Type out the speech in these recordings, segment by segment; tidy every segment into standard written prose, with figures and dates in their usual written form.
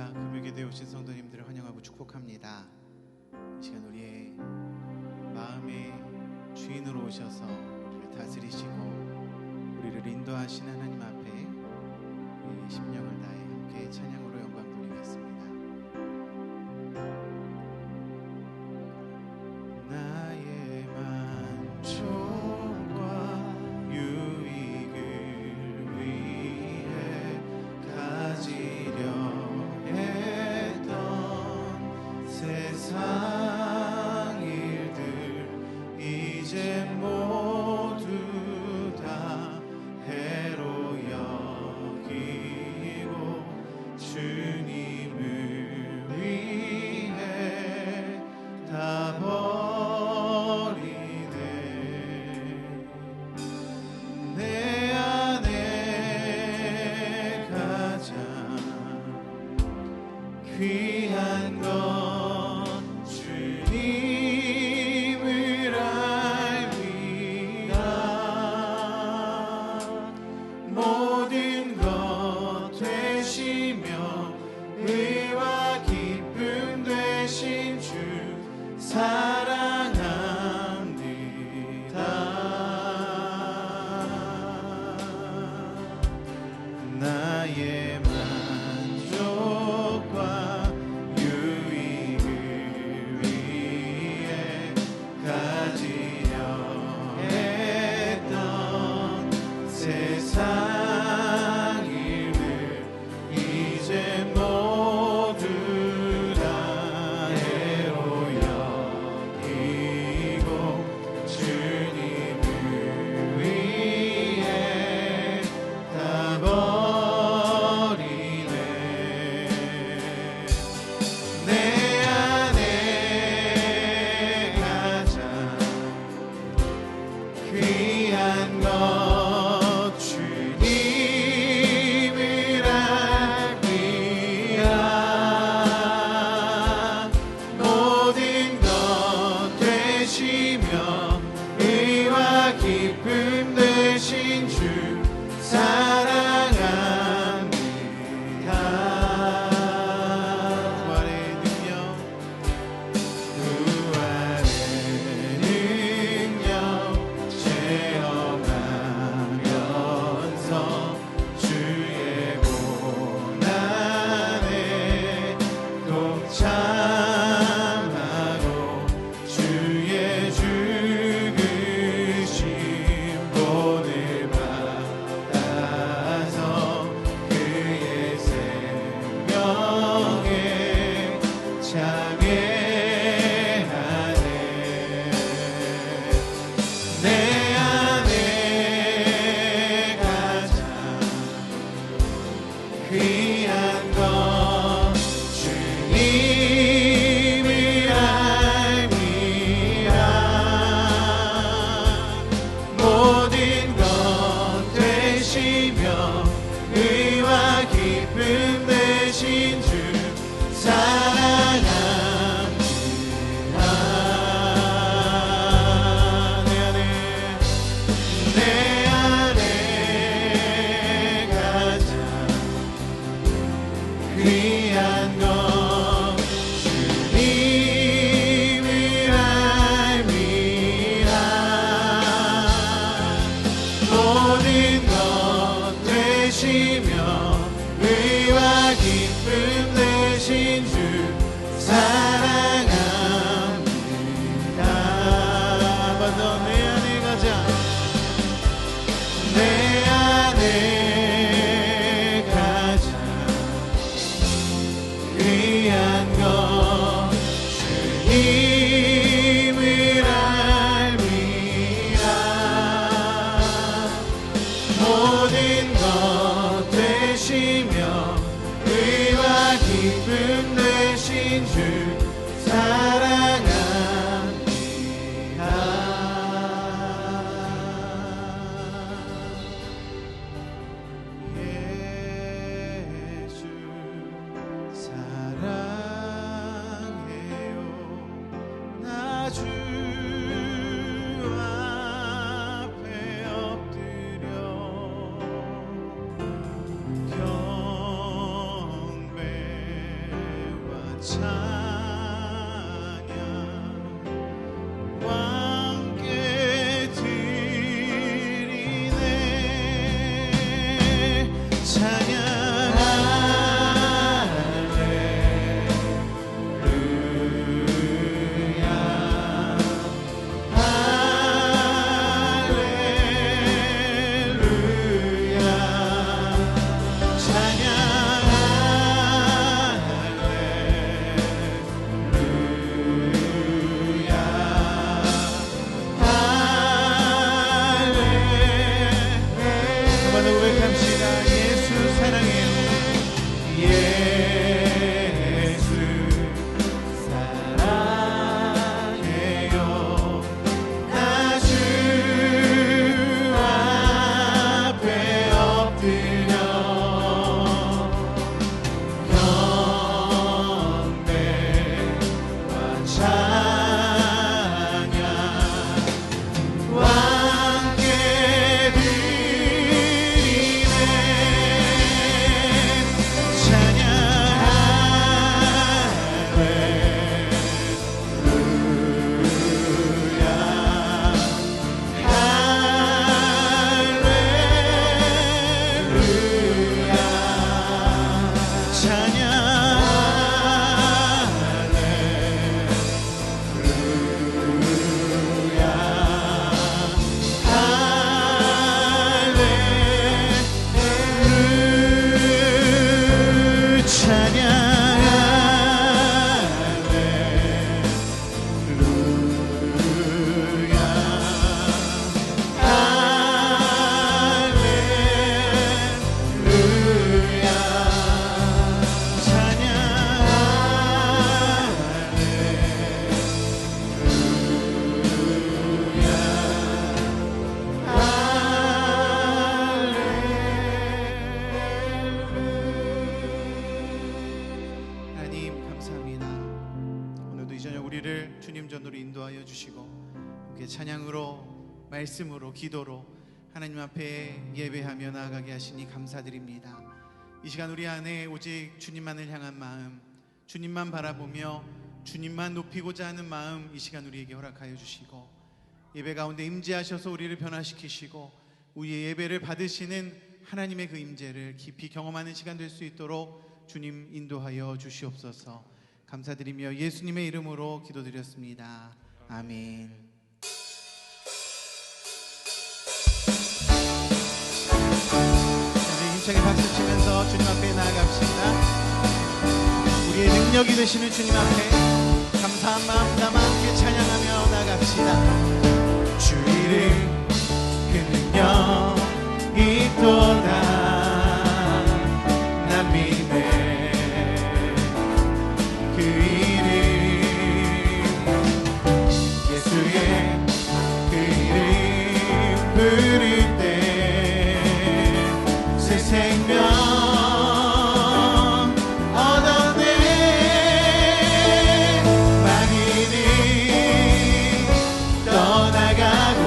할렐루야. 금요일에 오신 성도님들을 환영하고 축복합니다. 이 시간 우리의 마음의 주인으로 오셔서 우리를 다스리시고 우리를 인도하시는 하나님 앞에 우리의 심령을 다해 함께 찬양으로 영광 돌리겠습니다. 나의 만족과 유익을 위해 가지려 했던 세상 일들 이제 모두 다 해로 여기고 주님을 위해 다 버리네. 내 안에 가장 귀한 것 주님을 알미라. 모든 것 되시며 의와 기쁨 되신 주 사랑합니다. 나의 만족과 유익을 위해 가지려 했던 세상 일들 이제 모두 다 해로 여기고 주님을 위해 다 버리네. 내 안에 가장 귀한 것 주님을 알미라. 모든 것 되시며 의와 기쁨 되신 주 사랑합니다. 부활의 능력 체험하면서 주의 고난에 동참하고 주의 죽으심 본을 받아서 그의 생명에 참여하네. 내 안에 가장 귀한 것 주님을 알미라. 모든 것 되시며 의와 기쁨 되신 주 사랑합니다. 내 안에 가장 귀한 것 주님을 알미라. 모든 것 되시며 의와 기쁨 되신 주 사랑합니다. 한 번 더 내 안에 가장 내 안에 가장 귀한 것 주님을 알미라. 모든 것 되시며 의와 기쁨 되신 주 사랑합니다. 예수 사랑해요. 나 주 앞에 엎드려 경배 말씀으로 기도로 하나님 앞에 예배하며 나아가게 하시니 감사드립니다. 이 시간 우리 안에 오직 주님만을 향한 마음, 주님만 바라보며 주님만 높이고자 하는 마음 이 시간 우리에게 허락하여 주시고 예배 가운데 임재하셔서 우리를 변화시키시고 우리의 예배를 받으시는 하나님의 그 임재를 깊이 경험하는 시간 될 수 있도록 주님 인도하여 주시옵소서. 감사드리며 예수님의 이름으로 기도드렸습니다. 아멘. 힘차게 박수 치면서 주님 앞에 나아갑시다. 우리의 능력이 되시는 주님 앞에 감사한 마음 담아 함께 찬양하며 나아갑시다. 주 이름 그 능력이 있도다 난 믿네. 그 이름 예수의 그 이름 부를 때 새 생명 얻었네. 마귀는 떠나가고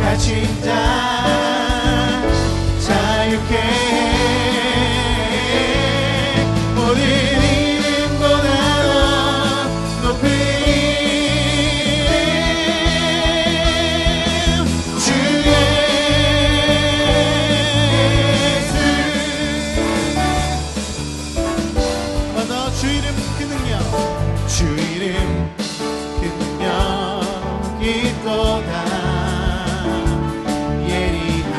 갇힌 자 자유케 해. 모든 이름보다 더 높은 주 이름 그 능력, 주 이름 그 능력이 있도다. 예리한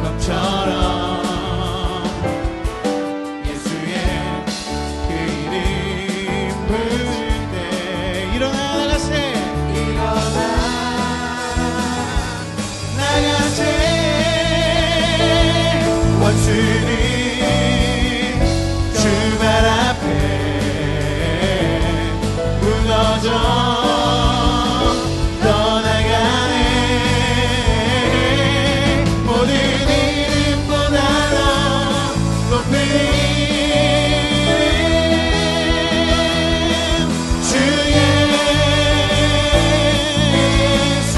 검처럼 예수의 그 이름 부를 때 일어나 나가세. 일어나 나가세. 원수는 발 앞에 무너져 떠나가네. 모든 이름보다 더 높은 주 예수.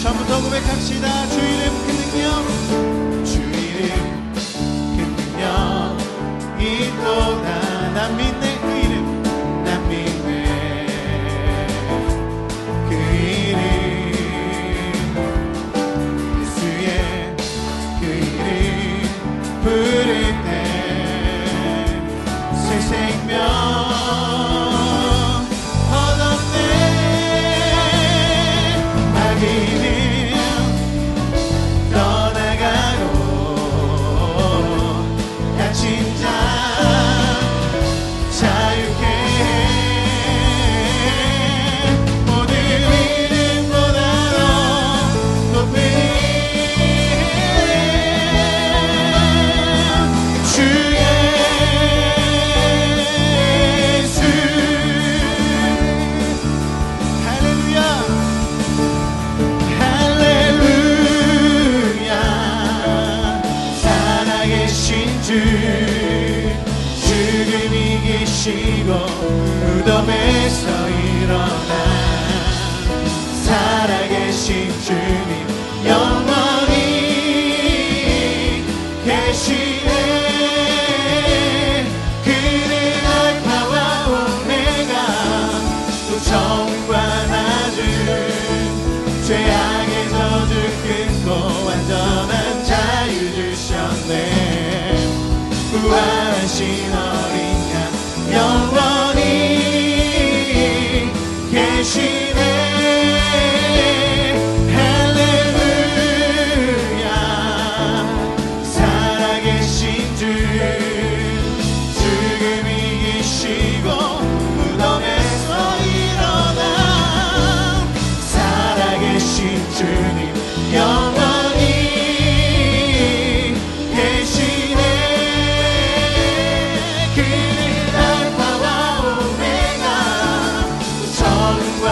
처음부터 고백합시다. 주 이름 그 능력, 주 이름 있도다. 난 믿네 그 이름, 난 믿네 그 이름. 예수의 그 이름 부를 때 새 생명 얻었네. 마귀는 떠나가고 갇힌 자 자유케 해. 모든 이름보다 더 높은 주 예수. 할렐루야 할렐루야. 살아계신 주 죽음 이기시고 무덤에서 일어나 살아계신 주님 영원히 계시네. 그는 알파와 오메가 또 처음과 나중 죄악의 저주 끊고 완전한 자유 주셨네. 부활하신 어린 양 영원히 계시네. 할렐루야. 살아계신 주 죽음 이기시고 무덤에서 일어나 살아계신 주님 영원히 계시네. 그는 알파와 오메가 처음과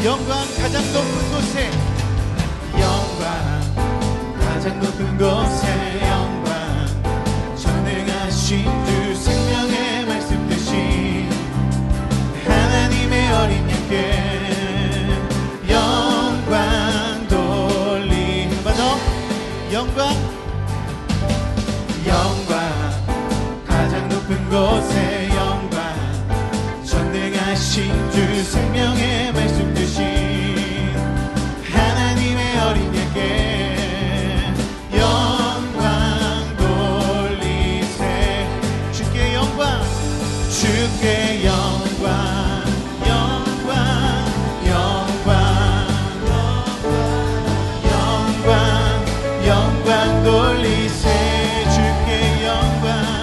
영광 가장 높은 곳에 영광 가장 높은 곳에 영광 전능하신 주 생명의 말씀 되신 하나님의 어린 양께 영광 돌리 한 번 더 영광 가장 높은 곳에 영광 전능하신 주 생명의 말씀 되신 하나님의 어린 양께 영광 돌리세 주께 영광 주께 영광 영광 돌리세 주께 영광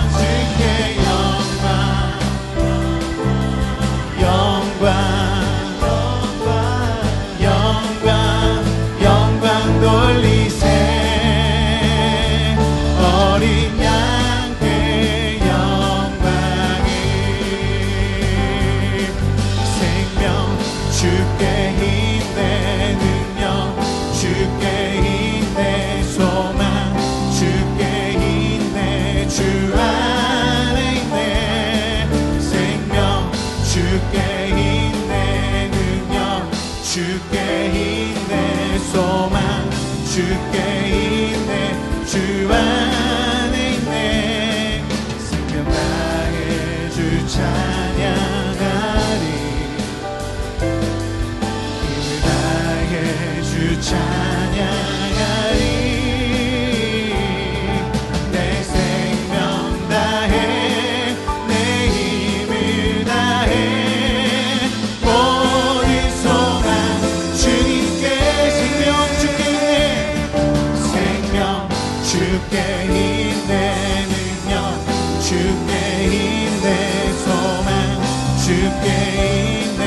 돌리세 어린 양께 영광이 생명 주께 힘내 능력 주께 힘내 소망 주께 힘내 주 안에 있네 생명 주께 힘내 능력 주께 힘내 소망 주께 힘내 주 안에 있네 생명 나의 주 찬양하리 힘을 다해 주 찬양하리 내 생명 다해 내 힘을 다해 모든 소망 주님께 생명 주께 힘내 능력 주께 힘내 소망 주께 힘내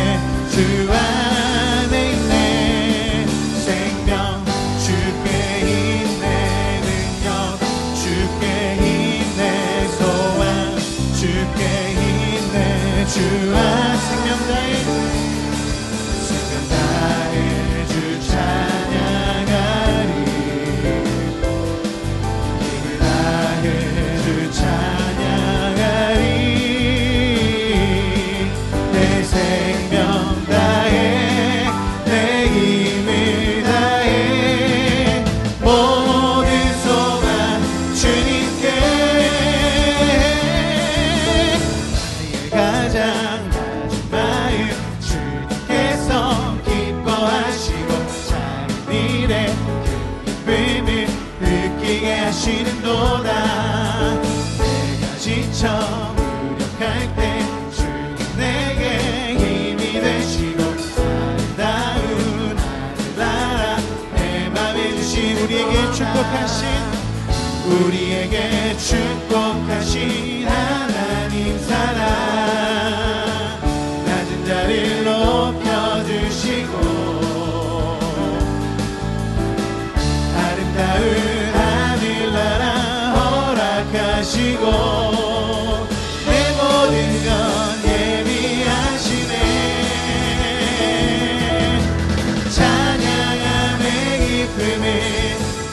주 안에 있네 생명 주께 힘내 능력 주께 힘내 소망 주께 힘내 주 안 생명 다해 주 찬양하리 주 찬양하리 내 생명 다해 내 힘을 다해 모든 소망 주님께 나의 가장 낮은 마음 주님께서 기뻐하시고 작은 일에 그 기쁨을 느끼게 하시는도다 내가 지쳐 무력할 때 주님 내게 힘이 되시고 아름다운 하늘나라 내 맘에 주신 우리에게 축복하신 하나님 사랑 낮은 자를 높여주시고 아름다운 하늘나라 허락하시고 내 모든 건 예비하시네 찬양함의 기쁨을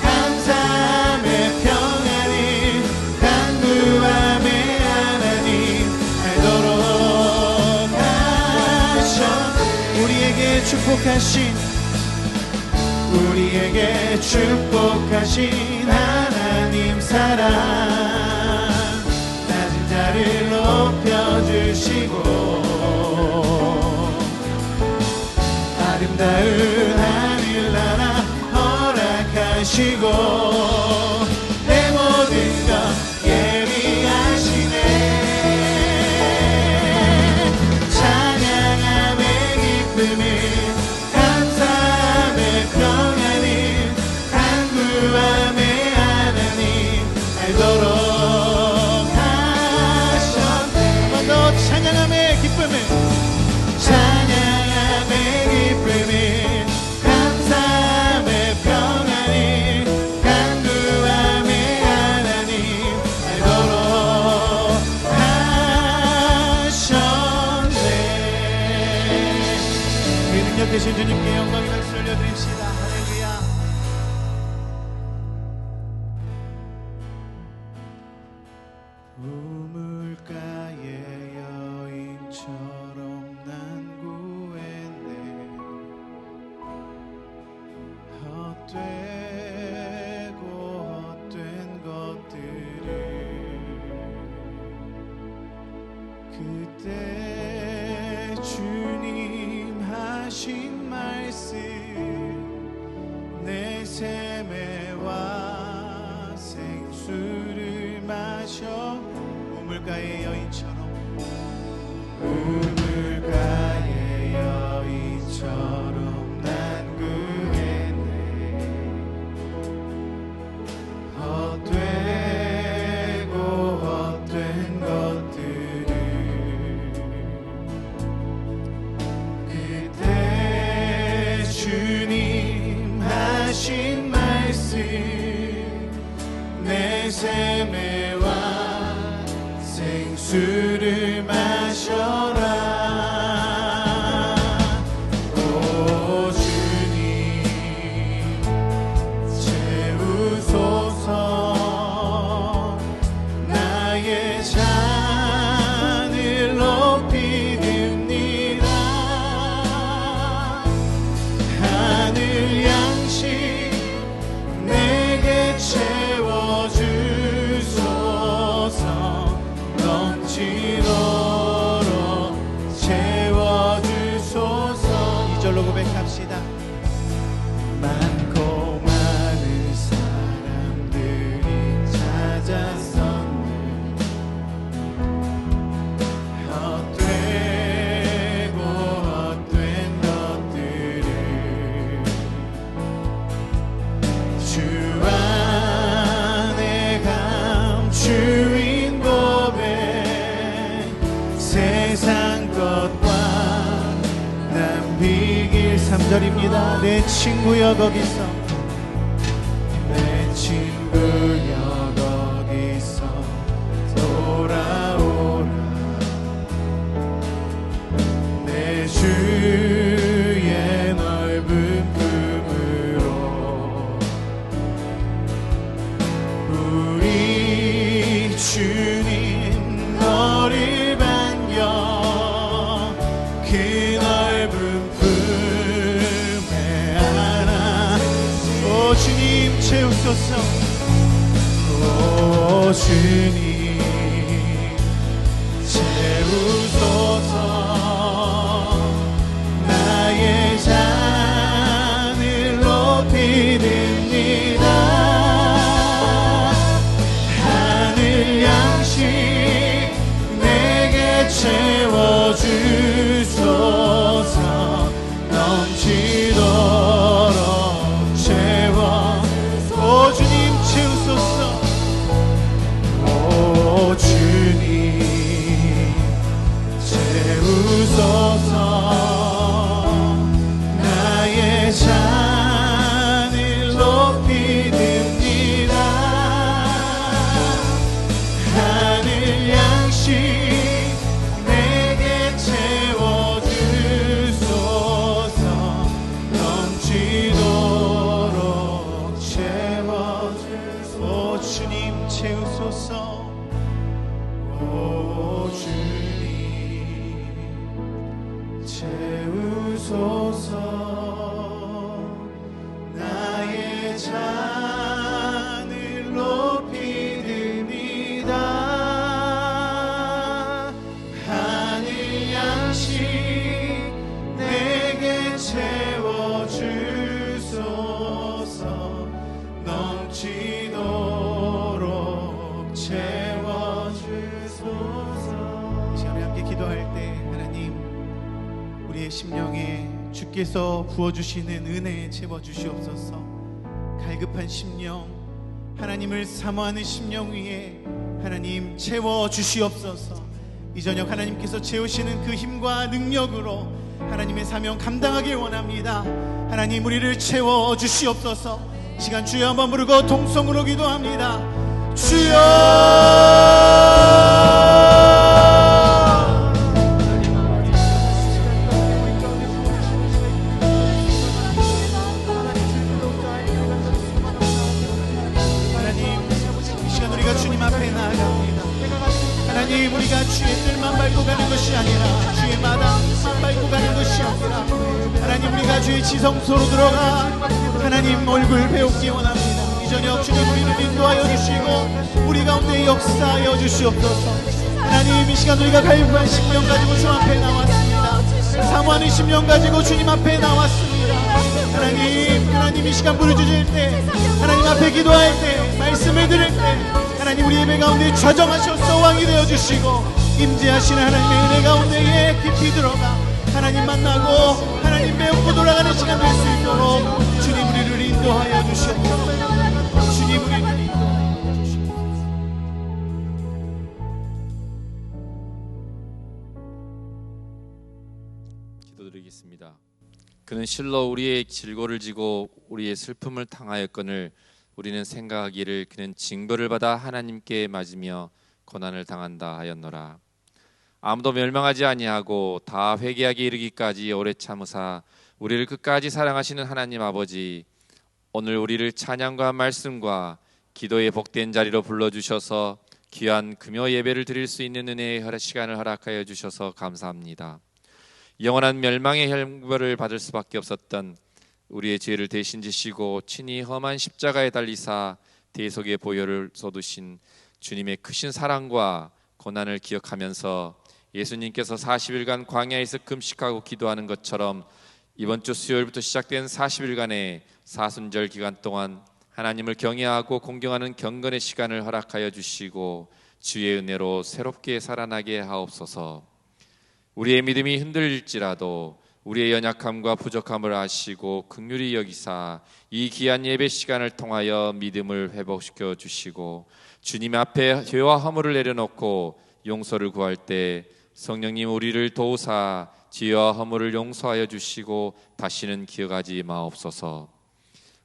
감사함의 평안을 간구함의 하나님 알도록 하셨네 우리에게 축복하신 하나님 사랑 낮은 자를 높여주시고 아름다운 하늘나라 허락하시고 내 모든 것 예비하시네 찬양함의 기쁨을 평안을 간구함의 하나님 알도록 하셨네 한 번 더 찬양함의 기쁨을 감사함의 평안을 간구함의 하나님 알도록 하셨네 되신 주님께 영광의 박수 올려드립시다. 할렐루야. 우물가의 여인처럼 난 구했네. 헛되고 헛된 것들을 그때 주님 하신 말씀 내 샘에와 생수를 마셔. 우물가의 여인처럼 우물가의 여인처럼 난 구했네. 헛되고 헛된 것들을 그때 주님 하신 말씀 내 샘에와 생수를 마셔라. 오 주님 채우소서. 나의 잔을 높이 듭니다. 하늘 양식 내게 채워주소서. 넘치도록 채워주소서. 2절로 고백합시다. 많고 많은 사람들이 찾았었네. 헛되고 헛된 것들을 주 안에 감추인 고백. 세상 것과 난 비길. 3절입니다. 내 친구여 거기서 내 친구여 거기서 돌아오라. 내 주의 넓은 품으로 우리 주님 너를 반겨 그 넓은 품에 안아. 오 주님 채우소서. 오 주님 채우소서. 나의 잔을 높이 듭니다. 하늘 양식 내게 채워주소서. 넘치도록 채워. 오 주님 채우소서. 오 주님 채우소서. 나의 잔을 높이 듭니다. 하늘 양식 내게 채워주소서. 넘치도록 채워주소서. 오 주님 채우소서. 오 주님 채우소서. 나의 잔을 높이 듭니다. 하늘 양식 내게 채워주소서. 넘치도록 채워주소서. 이 시간에 함께 기도할 때 하나님 우리의 심령에 주께서 부어주시는 은혜에 채워주시옵소서. 갈급한 심령, 하나님을 사모하는 심령 위에 하나님 채워주시옵소서. 이 저녁 하나님께서 채우시는 그 힘과 능력으로 하나님의 사명 감당하길 원합니다. 하나님 우리를 채워주시옵소서. 시간 주여 한번 부르고 동성으로 기도합니다. 주여 주의 지성소로 들어가 하나님 얼굴 배우기 원합니다. 이 저녁 주님 우리를 인도하여 주시고 우리 가운데 역사하여 주시옵소서. 하나님 이 시간 우리가 갈급한 심령 가지고 주 앞에 나왔습니다. 사모하는 심령 가지고 주님 앞에 나왔습니다. 하나님 이 시간 부르짖을 때, 하나님 앞에 기도할 때, 말씀을 들을 때 하나님 우리 예배 가운데 좌정하셔서 왕이 되어주시고 임재하시는 하나님의 은혜 가운데에 깊이 들어가 하나님 만나고 하나님 배우고 돌아가는 시간 될 수 있도록 주님 우리를 인도하여 주시옵소서. 주님 우리를 인도하여 주시옵소서. 기도드리겠습니다. 그는 실로 우리의 질고를 지고 우리의 슬픔을 당하였거늘 우리는 생각하기를 그는 징벌을 받아 하나님께 맞으며 고난을 당한다 하였노라. 아무도 멸망하지 아니하고 다 회개하게 이르기까지 오래 참으사 우리를 끝까지 사랑하시는 하나님 아버지, 오늘 우리를 찬양과 말씀과 기도의 복된 자리로 불러주셔서 귀한 금요 예배를 드릴 수 있는 은혜의 시간을 허락하여 주셔서 감사합니다. 영원한 멸망의 형벌을 받을 수밖에 없었던 우리의 죄를 대신 지시고 친히 험한 십자가에 달리사 대속의 보혈을 쏟으신 주님의 크신 사랑과 고난을 기억하면서 예수님께서 40일간 광야에서 금식하고 기도하는 것처럼 이번 주 수요일부터 시작된 40일간의 사순절 기간 동안 하나님을 경외하고 공경하는 경건의 시간을 허락하여 주시고 주의 은혜로 새롭게 살아나게 하옵소서. 우리의 믿음이 흔들릴지라도 우리의 연약함과 부족함을 아시고 긍휼히 여기사 이 귀한 예배 시간을 통하여 믿음을 회복시켜 주시고 주님 앞에 죄와 허물을 내려놓고 용서를 구할 때 성령님 우리를 도우사 죄와 허물을 용서하여 주시고 다시는 기억하지 마옵소서.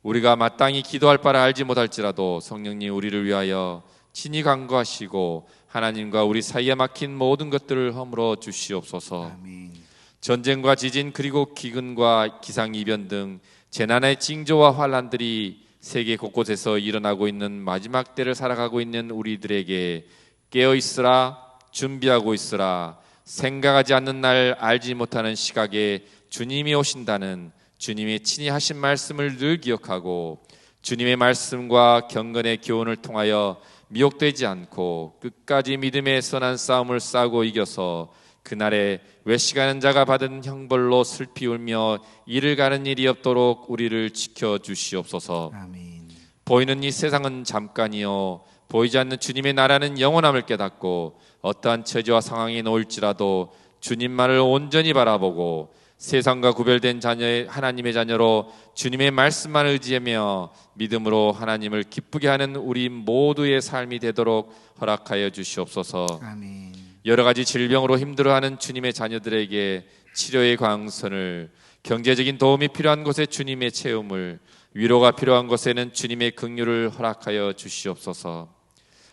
우리가 마땅히 기도할 바를 알지 못할지라도 성령님 우리를 위하여 친히 간구하시고 하나님과 우리 사이에 막힌 모든 것들을 허물어 주시옵소서. 아멘. 전쟁과 지진 그리고 기근과 기상이변 등 재난의 징조와 환란들이 세계 곳곳에서 일어나고 있는 마지막 때를 살아가고 있는 우리들에게 깨어있으라, 준비하고 있으라, 생각하지 않는 날 알지 못하는 시각에 주님이 오신다는 주님이 친히 하신 말씀을 늘 기억하고 주님의 말씀과 경건의 교훈을 통하여 미혹되지 않고 끝까지 믿음의 선한 싸움을 싸고 이겨서 그날에 외식하는 자가 받은 형벌로 슬피 울며 이를 가는 일이 없도록 우리를 지켜주시옵소서. 아멘. 보이는 이 세상은 잠깐이요 보이지 않는 주님의 나라는 영원함을 깨닫고 어떠한 처지와 상황이 놓일지라도 주님만을 온전히 바라보고 세상과 구별된 자녀의 하나님의 자녀로 주님의 말씀만 의지하며 믿음으로 하나님을 기쁘게 하는 우리 모두의 삶이 되도록 허락하여 주시옵소서. 아멘. 여러 가지 질병으로 힘들어하는 주님의 자녀들에게 치료의 광선을, 경제적인 도움이 필요한 곳에 주님의 체험을, 위로가 필요한 곳에는 주님의 긍휼을 허락하여 주시옵소서.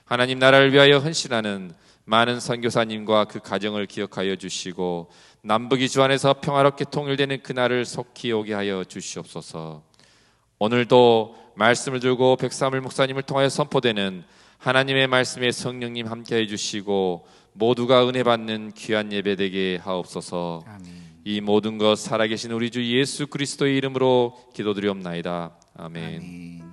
하나님 나라를 위하여 헌신하는 많은 선교사님과 그 가정을 기억하여 주시고 남북이 주 안에서 평화롭게 통일되는 그날을 속히 오게 하여 주시옵소서. 오늘도 말씀을 들고 백사물 목사님을 통하여 선포되는 하나님의 말씀에 성령님 함께해 주시고 모두가 은혜 받는 귀한 예배 되게 하옵소서. 아멘. 이 모든 것 살아계신 우리 주 예수 그리스도의 이름으로 기도드리옵나이다. 아멘. 아멘.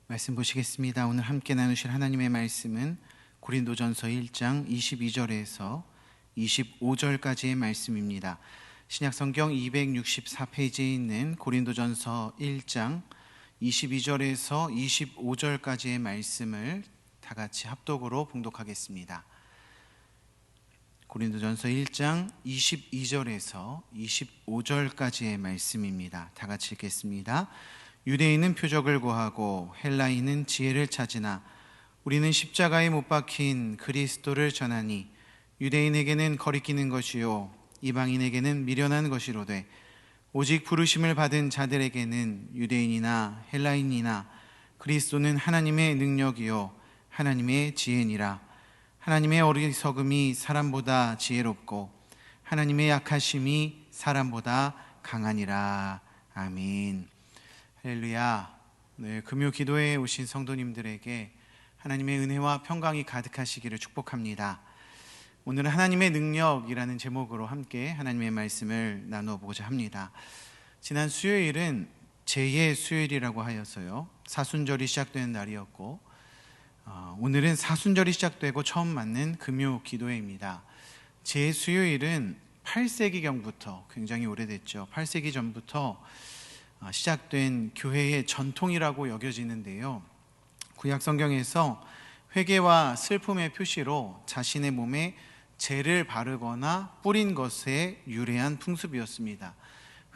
말씀 보시겠습니다. 오늘 함께 나누실 하나님의 말씀은 고린도전서 1장 22절에서 25절까지의 말씀입니다. 신약성경 264페이지에 있는 고린도전서 1장 22절에서 25절까지의 말씀을 다 같이 합독으로 봉독하겠습니다. 고린도전서 1장 22절에서 25절까지의 말씀입니다. 다 같이 읽겠습니다. 유대인은 표적을 구하고 헬라인은 지혜를 찾으나 우리는 십자가에 못 박힌 그리스도를 전하니 유대인에게는 거리끼는 것이요 이방인에게는 미련한 것이로되 오직 부르심을 받은 자들에게는 유대인이나 헬라인이나 그리스도는 하나님의 능력이요 하나님의 지혜니라. 하나님의 어리석음이 사람보다 지혜롭고 하나님의 약하심이 사람보다 강하니라. 아멘. 할렐루야. 네, 금요 기도에 오신 성도님들에게 하나님의 은혜와 평강이 가득하시기를 축복합니다. 오늘은 하나님의 능력이라는 제목으로 함께 하나님의 말씀을 나눠보고자 합니다. 지난 수요일은 제2의 수요일이라고 하여서요, 사순절이 시작되는 날이었고, 오늘은 사순절이 시작되고 처음 맞는 금요 기도회입니다. 제2수요일은 8세기경부터 굉장히 오래됐죠. 8세기 전부터 시작된 교회의 전통이라고 여겨지는데요, 구약 성경에서 회개와 슬픔의 표시로 자신의 몸에 죄를 바르거나 뿌린 것에 유래한 풍습이었습니다.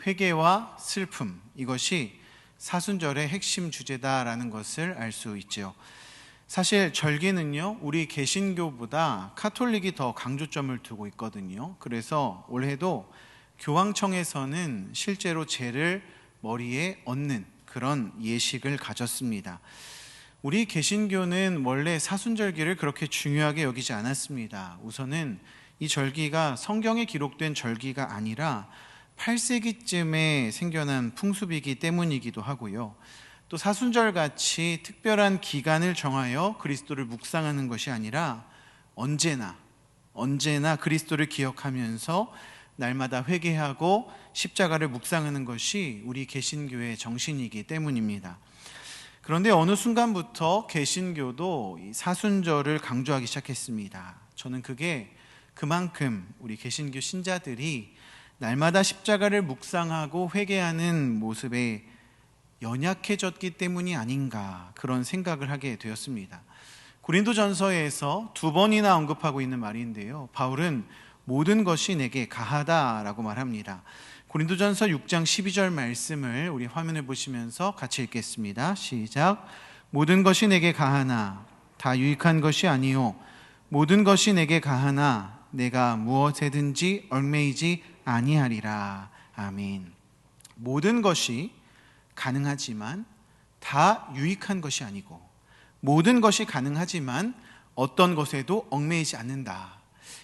회개와 슬픔, 이것이 사순절의 핵심 주제다라는 것을 알 수 있죠. 사실 절기는요, 우리 개신교보다 카톨릭이 더 강조점을 두고 있거든요. 그래서 올해도 교황청에서는 실제로 죄를 머리에 얹는 그런 예식을 가졌습니다. 우리 개신교는 원래 사순절기를 그렇게 중요하게 여기지 않았습니다. 우선은 이 절기가 성경에 기록된 절기가 아니라 8세기쯤에 생겨난 풍습이기 때문이기도 하고요. 또 사순절같이 특별한 기간을 정하여 그리스도를 묵상하는 것이 아니라 언제나 그리스도를 기억하면서 날마다 회개하고 십자가를 묵상하는 것이 우리 개신교의 정신이기 때문입니다. 그런데 어느 순간부터 개신교도 이 사순절을 강조하기 시작했습니다. 저는 그게 그만큼 우리 개신교 신자들이 날마다 십자가를 묵상하고 회개하는 모습에 연약해졌기 때문이 아닌가, 그런 생각을 하게 되었습니다. 고린도전서에서 2번이나 언급하고 있는 말인데요, 바울은 모든 것이 내게 가하다라고 말합니다. 고린도전서 6장 12절 말씀을 우리 화면을 보시면서 같이 읽겠습니다. 시작. 모든 것이 내게 가하나 다 유익한 것이 아니요 모든 것이 내게 가하나 내가 무엇에든지 얽매이지 아니하리라. 아멘. 모든 것이 가능하지만 다 유익한 것이 아니고, 모든 것이 가능하지만 어떤 것에도 얽매이지 않는다.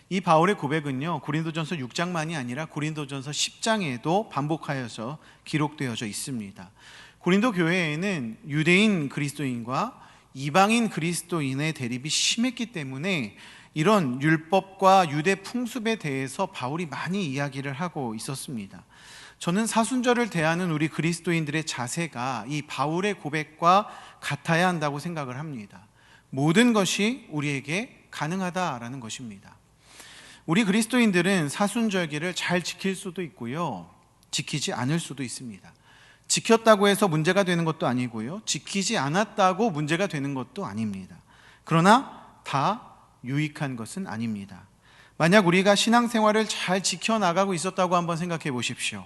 이 바울의 고백은요, 고린도전서 6장만이 아니라 고린도전서 10장에도 반복하여서 기록되어져 있습니다. 고린도 교회에는 유대인 그리스도인과 이방인 그리스도인의 대립이 심했기 때문에 이런 율법과 유대 풍습에 대해서 바울이 많이 이야기를 하고 있었습니다. 저는 사순절을 대하는 우리 그리스도인들의 자세가 이 바울의 고백과 같아야 한다고 생각을 합니다. 모든 것이 우리에게 가능하다라는 것입니다. 우리 그리스도인들은 사순절기를 잘 지킬 수도 있고요, 지키지 않을 수도 있습니다. 지켰다고 해서 문제가 되는 것도 아니고요, 지키지 않았다고 문제가 되는 것도 아닙니다. 그러나 다 유익한 것은 아닙니다. 만약 우리가 신앙생활을 잘 지켜나가고 있었다고 한번 생각해 보십시오.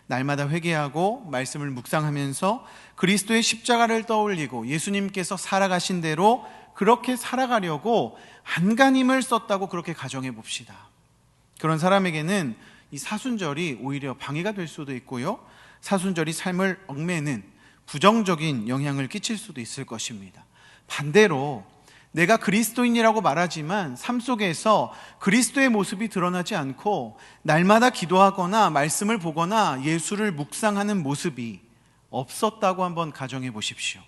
날마다 회개하고 말씀을 묵상하면서 그리스도의 십자가를 떠올리고 예수님께서 살아가신 대로 그렇게 살아가려고 안간힘을 썼다고 그렇게 가정해 봅시다. 그런 사람에게는 이 사순절이 오히려 방해가 될 수도 있고요, 사순절이 삶을 얽매는 부정적인 영향을 끼칠 수도 있을 것입니다. 반대로 내가 그리스도인이라고 말하지만 삶 속에서 그리스도의 모습이 드러나지 않고 날마다 기도하거나 말씀을 보거나 예수를 묵상하는 모습이 없었다고 한번 가정해 보십시오.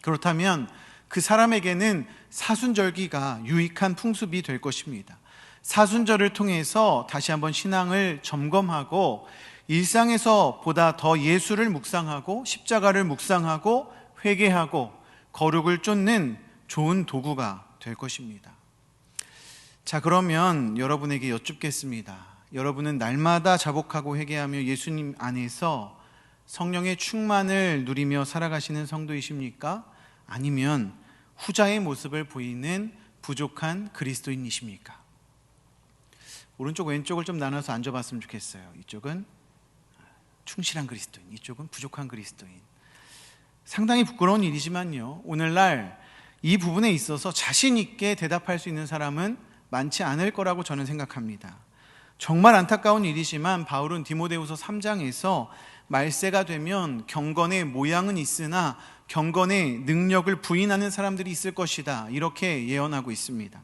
그렇다면 그 사람에게는 사순절기가 유익한 풍습이 될 것입니다. 사순절을 통해서 다시 한번 신앙을 점검하고 일상에서 보다 더 예수를 묵상하고 십자가를 묵상하고 회개하고 거룩을 쫓는 좋은 도구가 될 것입니다. 자, 그러면 여러분에게 여쭙겠습니다. 여러분은 날마다 자복하고 회개하며 예수님 안에서 성령의 충만을 누리며 살아가시는 성도이십니까? 아니면 후자의 모습을 보이는 부족한 그리스도인이십니까? 오른쪽 왼쪽을 좀 나눠서 앉아봤으면 좋겠어요. 이쪽은 충실한 그리스도인, 이쪽은 부족한 그리스도인. 상당히 부끄러운 일이지만요, 오늘날 이 부분에 있어서 자신 있게 대답할 수 있는 사람은 많지 않을 거라고 저는 생각합니다. 정말 안타까운 일이지만 바울은 디모데후서 3장에서 말세가 되면 경건의 모양은 있으나 경건의 능력을 부인하는 사람들이 있을 것이다, 이렇게 예언하고 있습니다.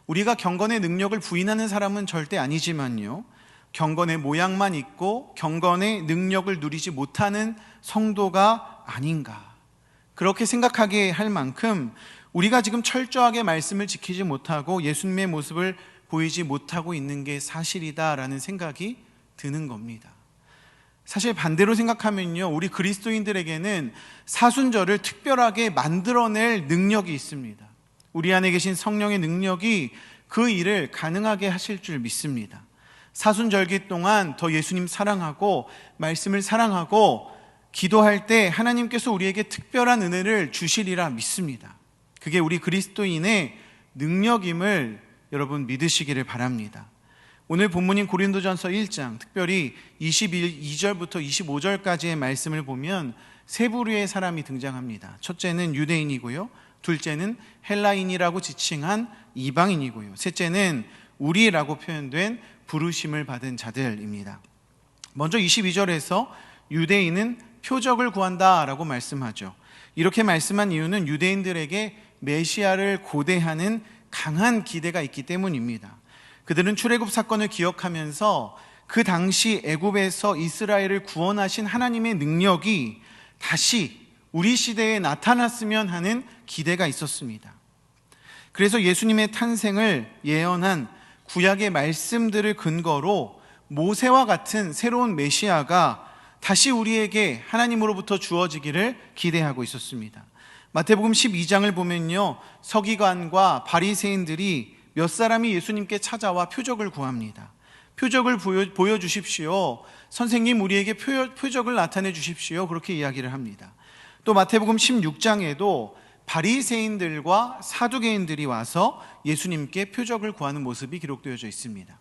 우리가 경건의 능력을 부인하는 사람은 절대 아니지만요, 경건의 모양만 있고 경건의 능력을 누리지 못하는 성도가 아닌가, 그렇게 생각하게 할 만큼 우리가 지금 철저하게 말씀을 지키지 못하고 예수님의 모습을 보이지 못하고 있는 게 사실이다라는 생각이 드는 겁니다. 사실 반대로 생각하면요, 우리 그리스도인들에게는 사순절을 특별하게 만들어낼 능력이 있습니다. 우리 안에 계신 성령의 능력이 그 일을 가능하게 하실 줄 믿습니다. 사순절기 동안 더 예수님 사랑하고 말씀을 사랑하고 기도할 때 하나님께서 우리에게 특별한 은혜를 주시리라 믿습니다. 그게 우리 그리스도인의 능력임을 여러분 믿으시기를 바랍니다. 오늘 본문인 고린도전서 1장, 특별히 22절부터 25절까지의 말씀을 보면 세 부류의 사람이 등장합니다. 첫째는 유대인이고요, 둘째는 헬라인이라고 지칭한 이방인이고요, 셋째는 우리라고 표현된 부르심을 받은 자들입니다. 먼저 22절에서 유대인은 표적을 구한다라고 말씀하죠. 이렇게 말씀한 이유는 유대인들에게 메시아를 고대하는 강한 기대가 있기 때문입니다. 그들은 출애굽 사건을 기억하면서 그 당시 애굽에서 이스라엘을 구원하신 하나님의 능력이 다시 우리 시대에 나타났으면 하는 기대가 있었습니다. 그래서 예수님의 탄생을 예언한 구약의 말씀들을 근거로 모세와 같은 새로운 메시아가 다시 우리에게 하나님으로부터 주어지기를 기대하고 있었습니다. 마태복음 12장을 보면요, 서기관과 바리새인들이 몇 사람이 예수님께 찾아와 표적을 구합니다. 표적을 보여주십시오. 선생님, 우리에게 표적을 나타내 주십시오. 그렇게 이야기를 합니다. 또 마태복음 16장에도 바리새인들과 사두개인들이 와서 예수님께 표적을 구하는 모습이 기록되어져 있습니다.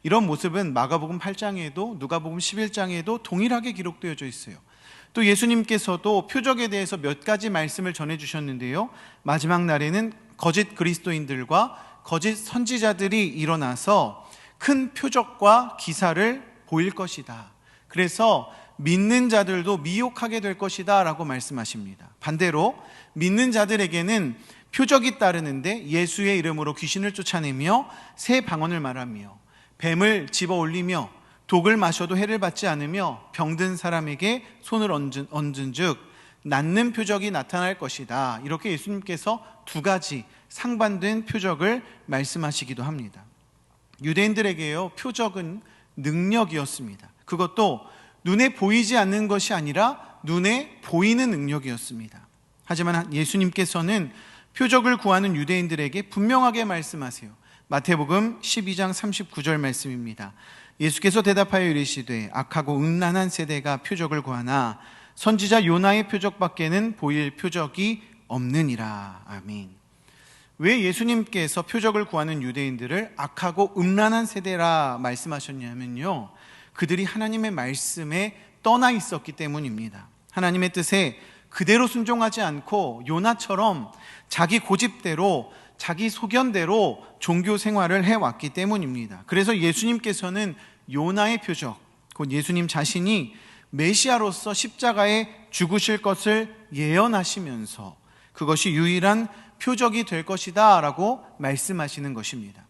이런 모습은 마가복음 8장에도 누가복음 11장에도 동일하게 기록되어져 있어요. 또 예수님께서도 표적에 대해서 몇 가지 말씀을 전해주셨는데요, 마지막 날에는 거짓 그리스도인들과 거짓 선지자들이 일어나서 큰 표적과 기사를 보일 것이다. 그래서 믿는 자들도 미혹하게 될 것이다 라고 말씀하십니다. 반대로 믿는 자들에게는 표적이 따르는데 예수의 이름으로 귀신을 쫓아내며 새 방언을 말하며 뱀을 집어 올리며 독을 마셔도 해를 받지 않으며 병든 사람에게 손을 얹은 즉 낫는 표적이 나타날 것이다. 이렇게 예수님께서 두 가지 상반된 표적을 말씀하시기도 합니다. 유대인들에게요, 표적은 능력이었습니다. 그것도 눈에 보이지 않는 것이 아니라 눈에 보이는 능력이었습니다. 하지만 예수님께서는 표적을 구하는 유대인들에게 분명하게 말씀하세요. 마태복음 12장 39절 말씀입니다. 예수께서 대답하여 이르시되 악하고 음란한 세대가 표적을 구하나 선지자 요나의 표적밖에는 보일 표적이 없느니라. 아멘. 왜 예수님께서 표적을 구하는 유대인들을 악하고 음란한 세대라 말씀하셨냐면요, 그들이 하나님의 말씀에 떠나 있었기 때문입니다. 하나님의 뜻에 그대로 순종하지 않고 요나처럼 자기 고집대로 자기 소견대로 종교 생활을 해왔기 때문입니다. 그래서 예수님께서는 요나의 표적, 곧 예수님 자신이 메시아로서 십자가에 죽으실 것을 예언하시면서 그것이 유일한 표적이 될 것이다 라고 말씀하시는 것입니다.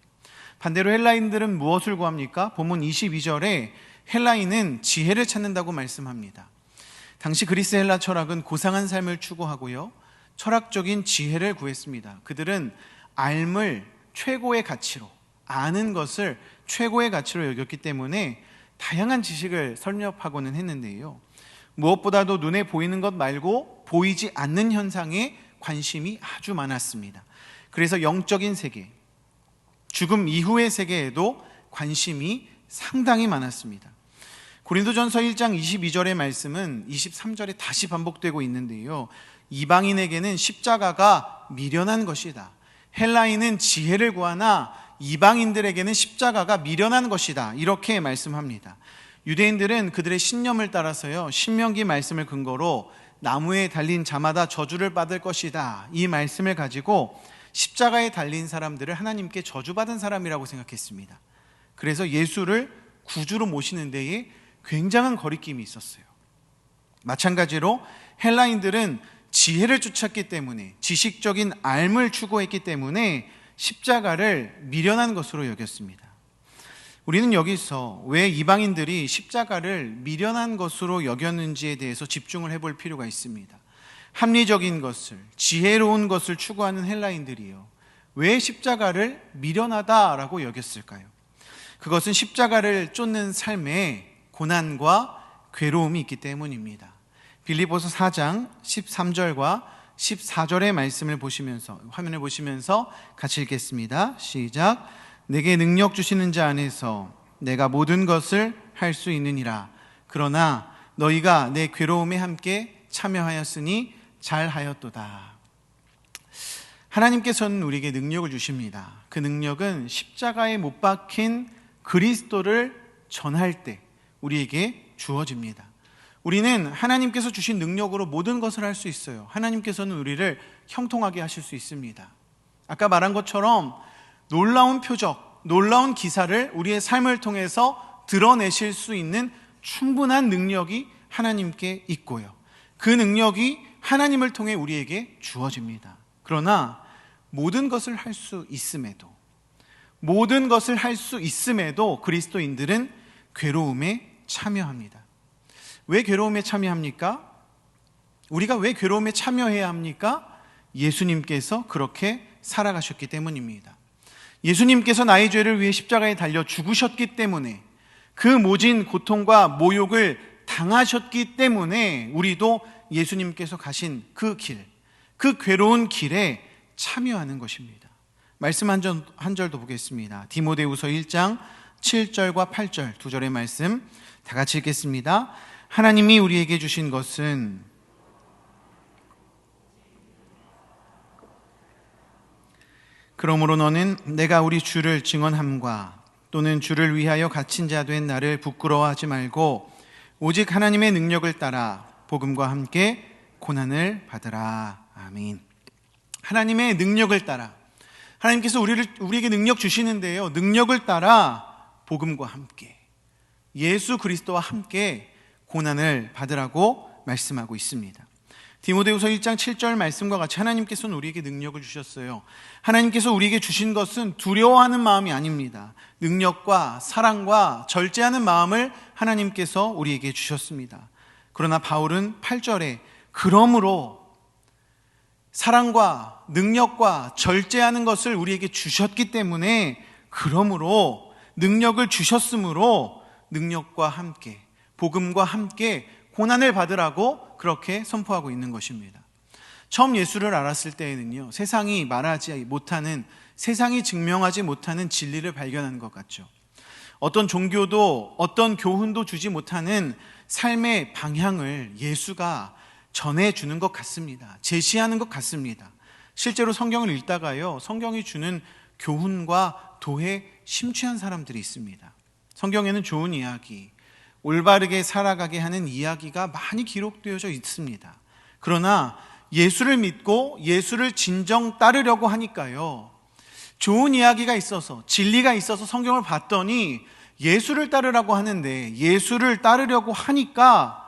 반대로 헬라인들은 무엇을 구합니까? 본문 22절에 헬라인은 지혜를 찾는다고 말씀합니다. 당시 그리스 헬라 철학은 고상한 삶을 추구하고요, 철학적인 지혜를 구했습니다. 그들은 알을 최고의 가치로, 아는 것을 최고의 가치로 여겼기 때문에 다양한 지식을 설립하고는 했는데요, 무엇보다도 눈에 보이는 것 말고 보이지 않는 현상에 관심이 아주 많았습니다. 그래서 영적인 세계, 죽음 이후의 세계에도 관심이 상당히 많았습니다. 고린도전서 1장 22절의 말씀은 23절에 다시 반복되고 있는데요, 이방인에게는 십자가가 미련한 것이다. 헬라인은 지혜를 구하나 이방인들에게는 십자가가 미련한 것이다. 이렇게 말씀합니다. 유대인들은 그들의 신념을 따라서요, 신명기 말씀을 근거로 나무에 달린 자마다 저주를 받을 것이다, 이 말씀을 가지고 십자가에 달린 사람들을 하나님께 저주받은 사람이라고 생각했습니다. 그래서 예수를 구주로 모시는 데에 굉장한 거리낌이 있었어요. 마찬가지로 헬라인들은 지혜를 쫓았기 때문에, 지식적인 삶을 추구했기 때문에 십자가를 미련한 것으로 여겼습니다. 우리는 여기서 왜 이방인들이 십자가를 미련한 것으로 여겼는지에 대해서 집중을 해볼 필요가 있습니다. 합리적인 것을, 지혜로운 것을 추구하는 헬라인들이요, 왜 십자가를 미련하다라고 여겼을까요? 그것은 십자가를 쫓는 삶에 고난과 괴로움이 있기 때문입니다. 빌립보서 4장 13절과 14절의 말씀을 보시면서, 화면을 보시면서 같이 읽겠습니다. 시작. 내게 능력 주시는 자 안에서 내가 모든 것을 할 수 있느니라. 그러나 너희가 내 괴로움에 함께 참여하였으니 잘하였도다. 하나님께서는 우리에게 능력을 주십니다. 그 능력은 십자가에 못 박힌 그리스도를 전할 때 우리에게 주어집니다. 우리는 하나님께서 주신 능력으로 모든 것을 할 수 있어요. 하나님께서는 우리를 형통하게 하실 수 있습니다. 아까 말한 것처럼 놀라운 표적, 놀라운 기사를 우리의 삶을 통해서 드러내실 수 있는 충분한 능력이 하나님께 있고요, 그 능력이 하나님을 통해 우리에게 주어집니다. 그러나 모든 것을 할 수 있음에도, 모든 것을 할 수 있음에도 그리스도인들은 괴로움에 참여합니다. 왜 괴로움에 참여합니까? 우리가 왜 괴로움에 참여해야 합니까? 예수님께서 그렇게 살아가셨기 때문입니다. 예수님께서 나의 죄를 위해 십자가에 달려 죽으셨기 때문에, 그 모진 고통과 모욕을 당하셨기 때문에 우리도 예수님께서 가신 그 길, 그 괴로운 길에 참여하는 것입니다. 말씀 한 절 더 보겠습니다. 디모데후서 1장 7절과 8절 두 절의 말씀 다 같이 읽겠습니다. 하나님이 우리에게 주신 것은 그러므로 너는 내가 우리 주를 증언함과 또는 주를 위하여 갇힌 자 된 나를 부끄러워하지 말고 오직 하나님의 능력을 따라 복음과 함께 고난을 받으라. 아멘. 하나님의 능력을 따라, 하나님께서 우리에게 능력 주시는데요, 능력을 따라 복음과 함께, 예수 그리스도와 함께 고난을 받으라고 말씀하고 있습니다. 디모데후서 1장 7절 말씀과 같이 하나님께서는 우리에게 능력을 주셨어요. 하나님께서 우리에게 주신 것은 두려워하는 마음이 아닙니다. 능력과 사랑과 절제하는 마음을 하나님께서 우리에게 주셨습니다. 그러나 바울은 8절에 그러므로 사랑과 능력과 절제하는 것을 우리에게 주셨기 때문에, 그러므로 능력을 주셨으므로 능력과 함께, 복음과 함께 고난을 받으라고 그렇게 선포하고 있는 것입니다. 처음 예수를 알았을 때에는요, 세상이 말하지 못하는, 세상이 증명하지 못하는 진리를 발견한 것 같죠. 어떤 종교도 어떤 교훈도 주지 못하는 삶의 방향을 예수가 전해주는 것 같습니다. 제시하는 것 같습니다. 실제로 성경을 읽다가요, 성경이 주는 교훈과 도에 심취한 사람들이 있습니다. 성경에는 좋은 이야기, 올바르게 살아가게 하는 이야기가 많이 기록되어져 있습니다. 그러나 예수를 믿고 예수를 진정 따르려고 하니까요, 좋은 이야기가 있어서, 진리가 있어서 성경을 봤더니 예수를 따르라고 하는데, 예수를 따르려고 하니까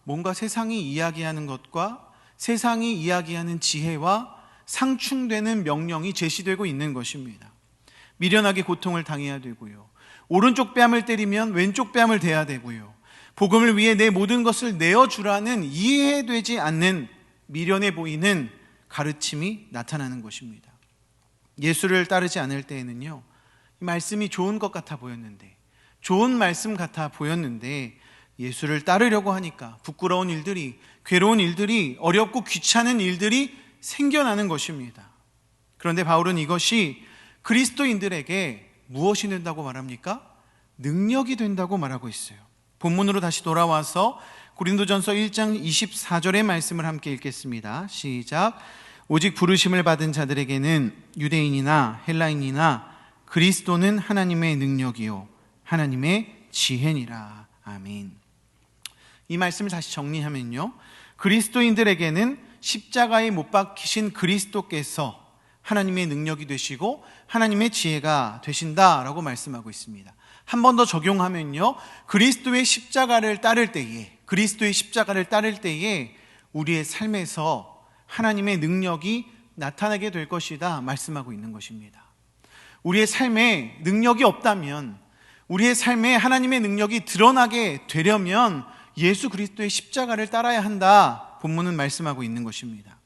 뭔가 세상이 이야기하는 것과 세상이 이야기하는 지혜와 상충되는 명령이 제시되고 있는 것입니다. 미련하게 고통을 당해야 되고요, 오른쪽 뺨을 때리면 왼쪽 뺨을 대야 되고요, 복음을 위해 내 모든 것을 내어주라는 이해되지 않는 미련해 보이는 가르침이 나타나는 것입니다. 예수를 따르지 않을 때에는요, 이 말씀이 좋은 것 같아 보였는데, 좋은 말씀 같아 보였는데, 예수를 따르려고 하니까 부끄러운 일들이, 괴로운 일들이, 어렵고 귀찮은 일들이 생겨나는 것입니다. 그런데 바울은 이것이 그리스도인들에게 무엇이 된다고 말합니까? 능력이 된다고 말하고 있어요. 본문으로 다시 돌아와서 고린도전서 1장 24절의 말씀을 함께 읽겠습니다. 시작. 오직 부르심을 받은 자들에게는 유대인이나 헬라인이나 그리스도는 하나님의 능력이요 하나님의 지혜니라. 아멘. 이 말씀을 다시 정리하면요, 그리스도인들에게는 십자가에 못 박히신 그리스도께서 하나님의 능력이 되시고 하나님의 지혜가 되신다라고 말씀하고 있습니다. 한 번 더 적용하면요, 그리스도의 십자가를 따를 때에 우리의 삶에서 하나님의 능력이 나타나게 될 것이다 말씀하고 있는 것입니다. 우리의 삶에 능력이 없다면, 우리의 삶에 하나님의 능력이 드러나게 되려면 예수 그리스도의 십자가를 따라야 한다, 본문은 말씀하고 있는 것입니다.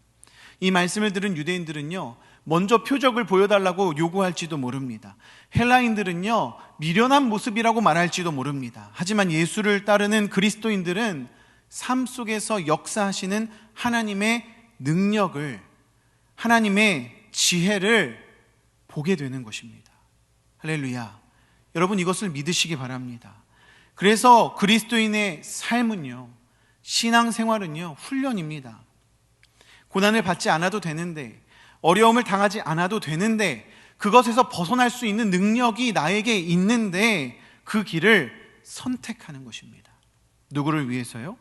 이 말씀을 들은 유대인들은요, 먼저 표적을 보여달라고 요구할지도 모릅니다. 헬라인들은요, 미련한 모습이라고 말할지도 모릅니다. 하지만 예수를 따르는 그리스도인들은 삶 속에서 역사하시는 하나님의 능력을, 하나님의 지혜를 보게 되는 것입니다. 할렐루야. 여러분, 이것을 믿으시기 바랍니다. 그래서 그리스도인의 삶은요, 신앙생활은요, 훈련입니다. 고난을 받지 않아도 되는데, 어려움을 당하지 않아도 되는데, 그것에서 벗어날 수 있는 능력이 나에게 있는데 그 길을 선택하는 것입니다. 누구를 위해서요?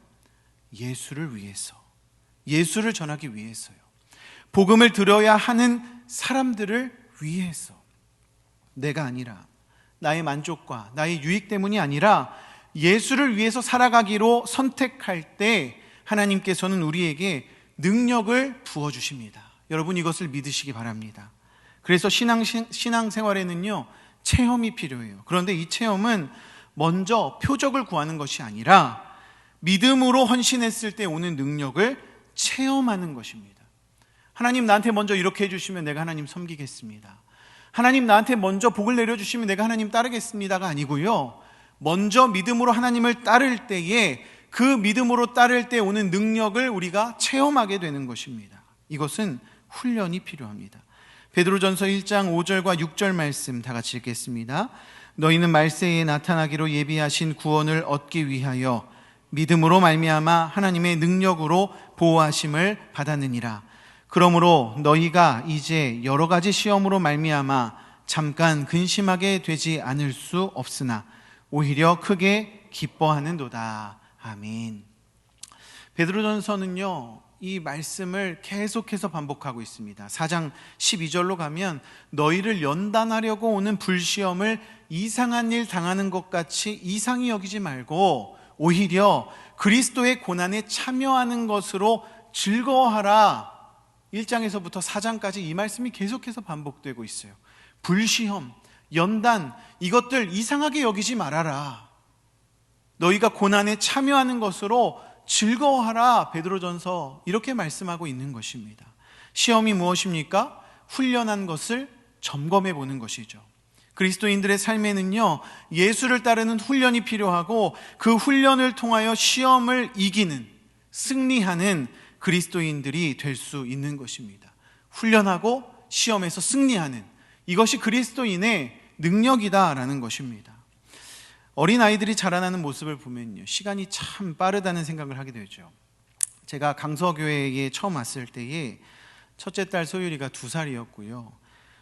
예수를 위해서, 예수를 전하기 위해서요. 복음을 들어야 하는 사람들을 위해서. 내가 아니라, 나의 만족과 나의 유익 때문이 아니라 예수를 위해서 살아가기로 선택할 때 하나님께서는 우리에게 능력을 부어주십니다. 여러분, 이것을 믿으시기 바랍니다. 그래서 신앙생활에는요, 체험이 필요해요. 그런데 이 체험은 먼저 표적을 구하는 것이 아니라 믿음으로 헌신했을 때 오는 능력을 체험하는 것입니다. 하나님 나한테 먼저 이렇게 해주시면 내가 하나님 섬기겠습니다. 하나님 나한테 먼저 복을 내려주시면 내가 하나님 따르겠습니다가 아니고요, 먼저 믿음으로 하나님을 따를 때에 그 믿음으로 따를 때 오는 능력을 우리가 체험하게 되는 것입니다. 이것은 훈련이 필요합니다. 베드로전서 1장 5절과 6절 말씀 다 같이 읽겠습니다. 너희는 말세에 나타나기로 예비하신 구원을 얻기 위하여 믿음으로 말미암아 하나님의 능력으로 보호하심을 받았느니라. 그러므로 너희가 이제 여러 가지 시험으로 말미암아 잠깐 근심하게 되지 않을 수 없으나 오히려 크게 기뻐하는도다. 아멘. 베드로전서는요, 이 말씀을 계속해서 반복하고 있습니다. 4장 12절로 가면 너희를 연단하려고 오는 불시험을 이상한 일 당하는 것 같이 이상히 여기지 말고 오히려 그리스도의 고난에 참여하는 것으로 즐거워하라. 1장에서부터 4장까지 이 말씀이 계속해서 반복되고 있어요. 불시험, 연단, 이것들 이상하게 여기지 말아라. 너희가 고난에 참여하는 것으로 즐거워하라. 베드로전서 이렇게 말씀하고 있는 것입니다. 시험이 무엇입니까? 훈련한 것을 점검해 보는 것이죠. 그리스도인들의 삶에는요, 예수를 따르는 훈련이 필요하고 그 훈련을 통하여 시험을 이기는, 승리하는 그리스도인들이 될 수 있는 것입니다. 훈련하고 시험에서 승리하는, 이것이 그리스도인의 능력이다라는 것입니다. 어린아이들이 자라나는 모습을 보면요, 시간이 참 빠르다는 생각을 하게 되죠. 제가 강서교회에 처음 왔을 때에 첫째 딸 소율이가 2살이었고요.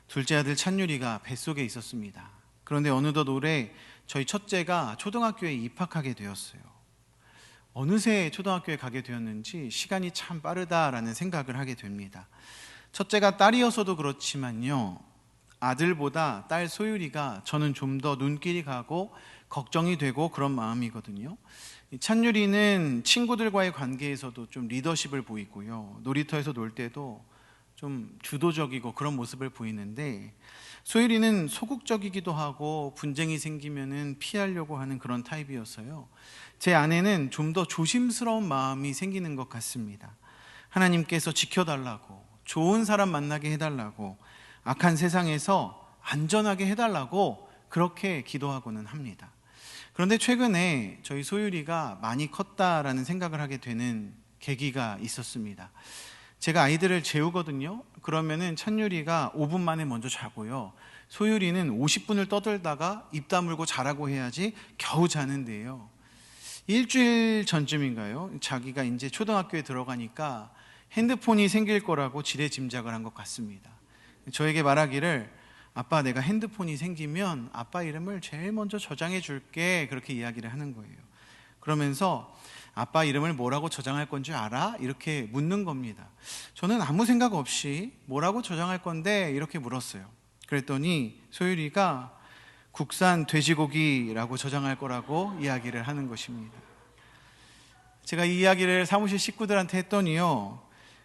둘째 아들 찬율이가 뱃속에 있었습니다. 그런데 어느덧 올해 저희 첫째가 초등학교에 입학하게 되었어요. 어느새 초등학교에 가게 되었는지 시간이 참 빠르다라는 생각을 하게 됩니다. 첫째가 딸이어서도 그렇지만요, 아들보다 딸 소율이가 저는 좀 더 눈길이 가고 걱정이 되고 그런 마음이거든요. 찬율이는 친구들과의 관계에서도 좀 리더십을 보이고요, 놀이터에서 놀 때도 좀 주도적이고 그런 모습을 보이는데, 소율이는 소극적이기도 하고 분쟁이 생기면은 피하려고 하는 그런 타입이어서요, 제 아내는 좀 더 조심스러운 마음이 생기는 것 같습니다. 하나님께서 지켜달라고, 좋은 사람 만나게 해달라고, 악한 세상에서 안전하게 해달라고 그렇게 기도하고는 합니다. 그런데 최근에 저희 소율이가 많이 컸다라는 생각을 하게 되는 계기가 있었습니다. 제가 아이들을 재우거든요. 그러면은 찬율이가 5분 만에 먼저 자고요, 소율이는 50분을 떠들다가 입 다물고 자라고 해야지 겨우 자는데요, 일주일 전쯤인가요? 자기가 이제 초등학교에 들어가니까 핸드폰이 생길 거라고 지레짐작을 한 것 같습니다. 저에게 말하기를, 아빠, 내가 핸드폰이 생기면 아빠 이름을 제일 먼저 저장해 줄게, 그렇게 이야기를 하는 거예요. 그러면서 아빠 이름을 뭐라고 저장할 건지 알아? 이렇게 묻는 겁니다. 저는 아무 생각 없이 뭐라고 저장할 건데 이렇게 물었어요. 그랬더니 소율이가 국산 돼지고기라고 저장할 거라고 이야기를 하는 것입니다. 제가 이 이야기를 사무실 식구들한테 했더니요,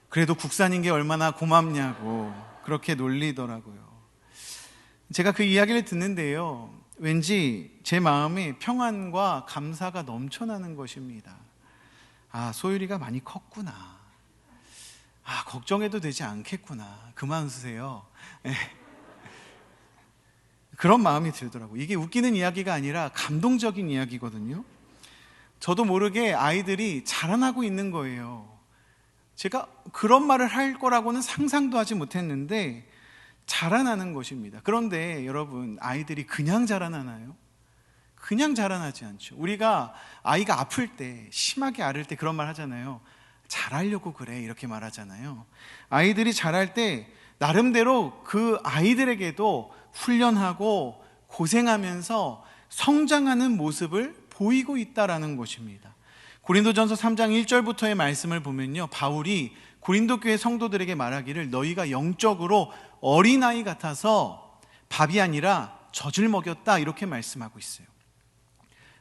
그래도 국산인 게 얼마나 고맙냐고 그렇게 놀리더라고요. 제가 그 이야기를 듣는데요, 왠지 제 마음에 평안과 감사가 넘쳐나는 것입니다. 아, 소율이가 많이 컸구나. 아, 걱정해도 되지 않겠구나. 그만 쓰세요. 네. 그런 마음이 들더라고요. 이게 웃기는 이야기가 아니라 감동적인 이야기거든요. 저도 모르게 아이들이 자라나고 있는 거예요. 제가 그런 말을 할 거라고는 상상도 하지 못했는데 자라나는 것입니다. 그런데 여러분, 아이들이 그냥 자라나나요? 그냥 자라나지 않죠. 우리가 아이가 아플 때, 심하게 앓을 때 그런 말 하잖아요. 잘하려고 그래, 이렇게 말하잖아요. 아이들이 자랄 때 나름대로 그 아이들에게도 훈련하고 고생하면서 성장하는 모습을 보이고 있다라는 것입니다. 고린도전서 3장 1절부터의 말씀을 보면요, 바울이 고린도 교회 성도들에게 말하기를 너희가 영적으로 어린아이 같아서 밥이 아니라 젖을 먹였다, 이렇게 말씀하고 있어요.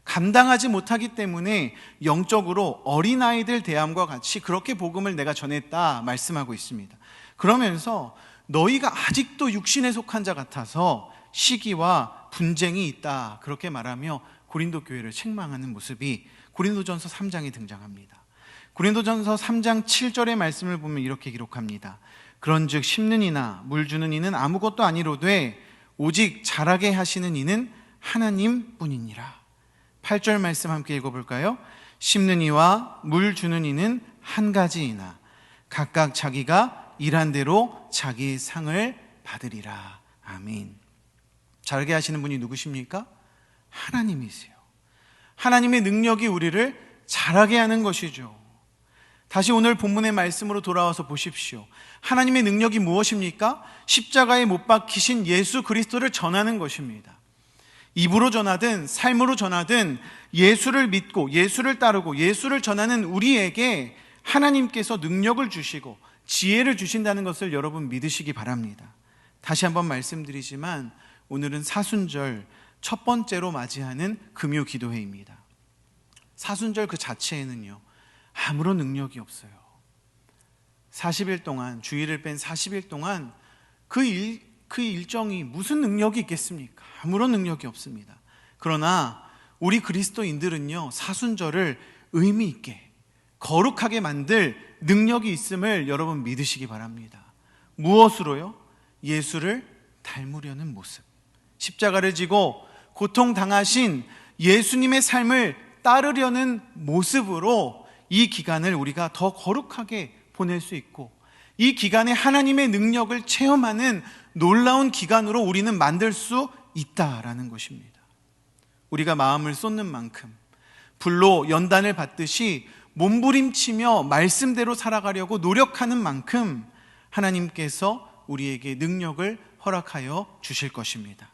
감당하지 못하기 때문에 영적으로 어린아이들 대함과 같이 그렇게 복음을 내가 전했다 말씀하고 있습니다. 그러면서 너희가 아직도 육신에 속한 자 같아서 시기와 분쟁이 있다, 그렇게 말하며 고린도 교회를 책망하는 모습이 고린도전서 3장에 등장합니다. 고린도전서 3장 7절의 말씀을 보면 이렇게 기록합니다. 그런즉 심는 이나 물 주는 이는 아무것도 아니로되 오직 자라게 하시는 이는 하나님뿐이니라. 8절 말씀 함께 읽어볼까요? 심는 이와 물 주는 이는 한 가지이나 각각 자기가 일한 대로 자기 상을 받으리라. 아멘. 자라게 하시는 분이 누구십니까? 하나님이세요. 하나님의 능력이 우리를 자라게 하는 것이죠. 다시 오늘 본문의 말씀으로 돌아와서 보십시오. 하나님의 능력이 무엇입니까? 십자가에 못 박히신 예수 그리스도를 전하는 것입니다. 입으로 전하든 삶으로 전하든 예수를 믿고 예수를 따르고 예수를 전하는 우리에게 하나님께서 능력을 주시고 지혜를 주신다는 것을 여러분 믿으시기 바랍니다. 다시 한번 말씀드리지만 오늘은 사순절 첫 번째로 맞이하는 금요 기도회입니다. 사순절 그 자체에는요, 아무런 능력이 없어요. 40일 동안, 주일을 뺀 40일 동안 그 일정이 무슨 능력이 있겠습니까? 아무런 능력이 없습니다. 그러나 우리 그리스도인들은요, 사순절을 의미 있게 거룩하게 만들 능력이 있음을 여러분 믿으시기 바랍니다. 무엇으로요? 예수를 닮으려는 모습, 십자가를 지고 고통당하신 예수님의 삶을 따르려는 모습으로 이 기간을 우리가 더 거룩하게 보낼 수 있고, 이 기간에 하나님의 능력을 체험하는 놀라운 기간으로 우리는 만들 수 있다라는 것입니다. 우리가 마음을 쏟는 만큼, 불로 연단을 받듯이 몸부림치며 말씀대로 살아가려고 노력하는 만큼 하나님께서 우리에게 능력을 허락하여 주실 것입니다.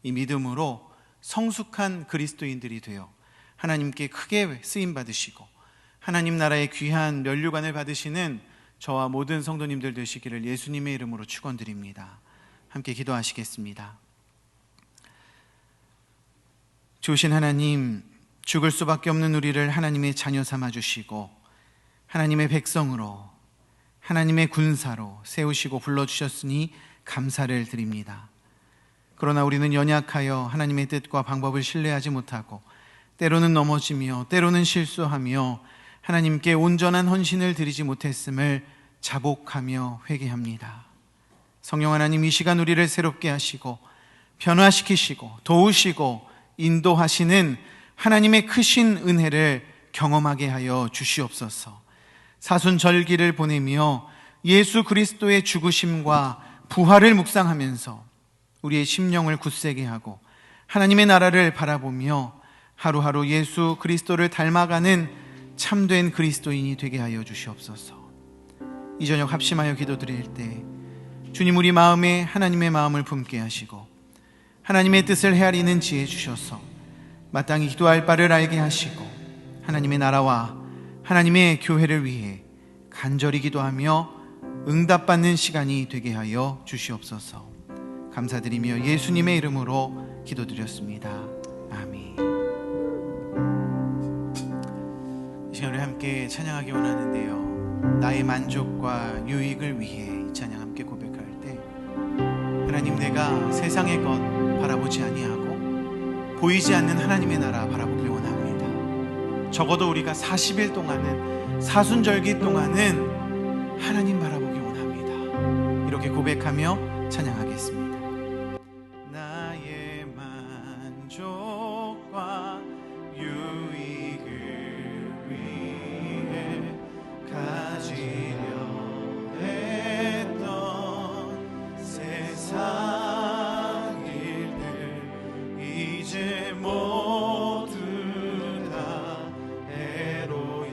이 믿음으로 성숙한 그리스도인들이 되어 하나님께 크게 쓰임받으시고 하나님 나라의 귀한 면류관을 받으시는 저와 모든 성도님들 되시기를 예수님의 이름으로 축원드립니다. 함께 기도하시겠습니다. 좋으신 하나님, 죽을 수밖에 없는 우리를 하나님의 자녀 삼아주시고 하나님의 백성으로, 하나님의 군사로 세우시고 불러주셨으니 감사를 드립니다. 그러나 우리는 연약하여 하나님의 뜻과 방법을 신뢰하지 못하고 때로는 넘어지며 때로는 실수하며 하나님께 온전한 헌신을 드리지 못했음을 자복하며 회개합니다. 성령 하나님, 이 시간 우리를 새롭게 하시고 변화시키시고 도우시고 인도하시는 하나님의 크신 은혜를 경험하게 하여 주시옵소서. 사순절기를 보내며 예수 그리스도의 죽으심과 부활을 묵상하면서 우리의 심령을 굳세게 하고 하나님의 나라를 바라보며 하루하루 예수 그리스도를 닮아가는 참된 그리스도인이 되게 하여 주시옵소서. 이 저녁 합심하여 기도드릴 때 주님, 우리 마음에 하나님의 마음을 품게 하시고 하나님의 뜻을 헤아리는 지혜 주셔서 마땅히 기도할 바를 알게 하시고 하나님의 나라와 하나님의 교회를 위해 간절히 기도하며 응답받는 시간이 되게 하여 주시옵소서. 감사드리며 예수님의 이름으로 기도드렸습니다. 아멘. 이 시간 우리 함께 찬양하기 원하는데요, 나의 만족과 유익을 위해 이 찬양 함께 고백할 때, 하나님, 내가 세상의 것 바라보지 아니하고 보이지 않는 하나님의 나라 바라보기 원합니다. 적어도 우리가 40일 동안은, 사순절기 동안은 하나님 바라보기 원합니다. 이렇게 고백하며 찬양하겠습니다. 나의 만족과 유익을 위해 가지려 했던 세상 일들 이제 모두 다 애로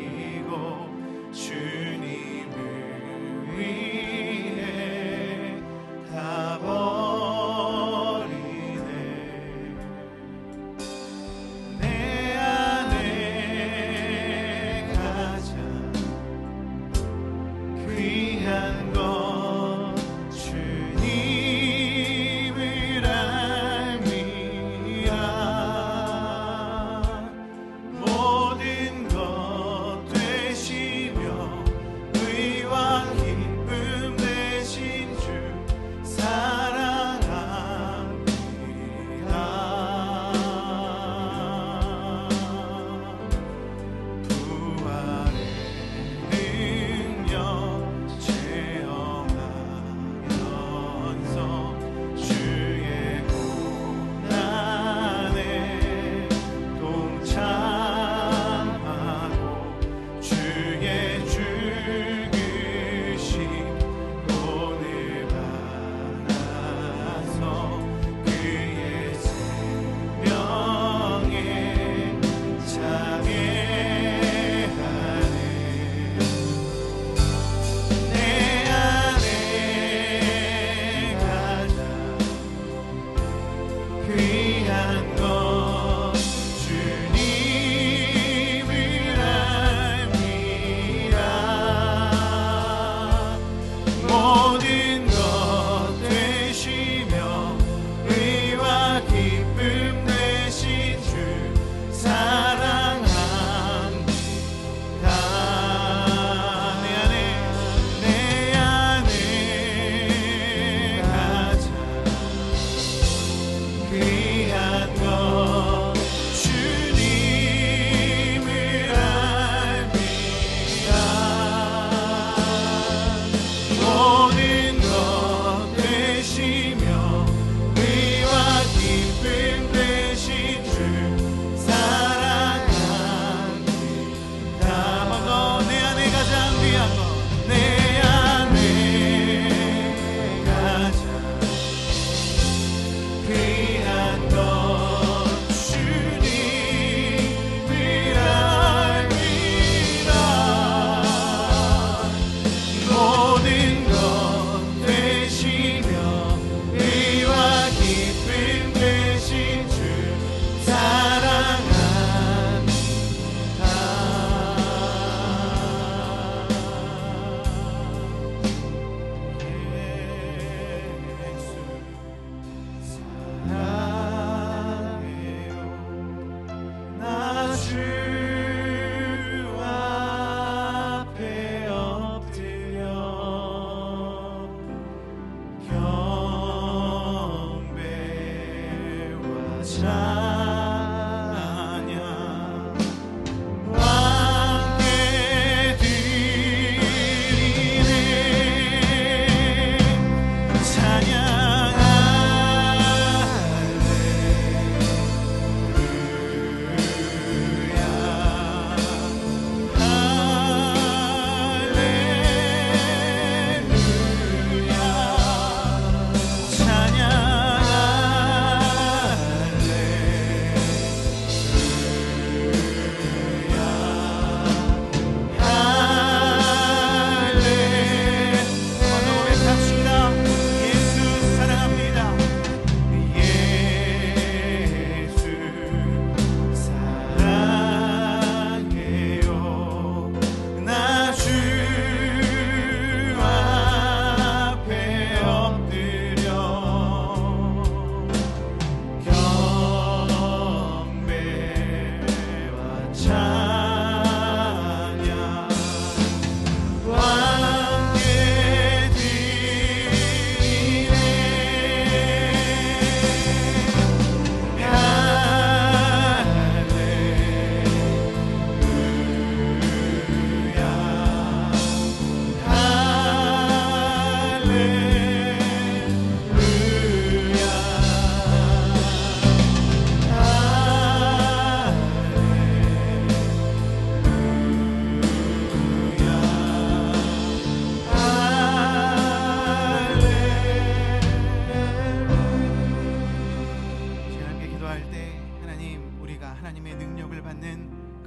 여기고 주님을 위해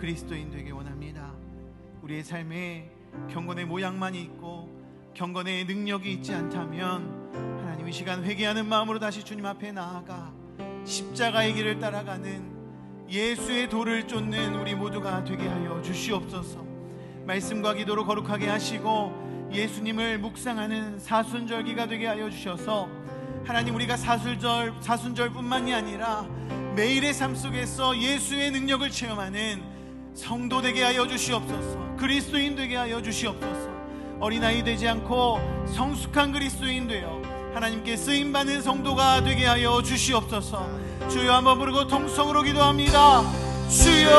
그리스도인 되기 원합니다. 우리의 삶에 경건의 모양만이 있고 경건의 능력이 있지 않다면 하나님 이 시간 회개하는 마음으로 다시 주님 앞에 나아가 십자가의 길을 따라가는 예수의 도를 쫓는 우리 모두가 되게 하여 주시옵소서. 말씀과 기도로 거룩하게 하시고 예수님을 묵상하는 사순절기가 되게 하여 주셔서 하나님 우리가 사순절뿐만이 아니라 매일의 삶 속에서 예수의 능력을 체험하는 성도 되게 하여 주시옵소서. 그리스도인 되게 하여 주시옵소서. 어린아이 되지 않고 성숙한 그리스도인 되어 하나님께 쓰임받는 성도가 되게 하여 주시옵소서. 주여 한번 부르고 통성으로 기도합니다. 주여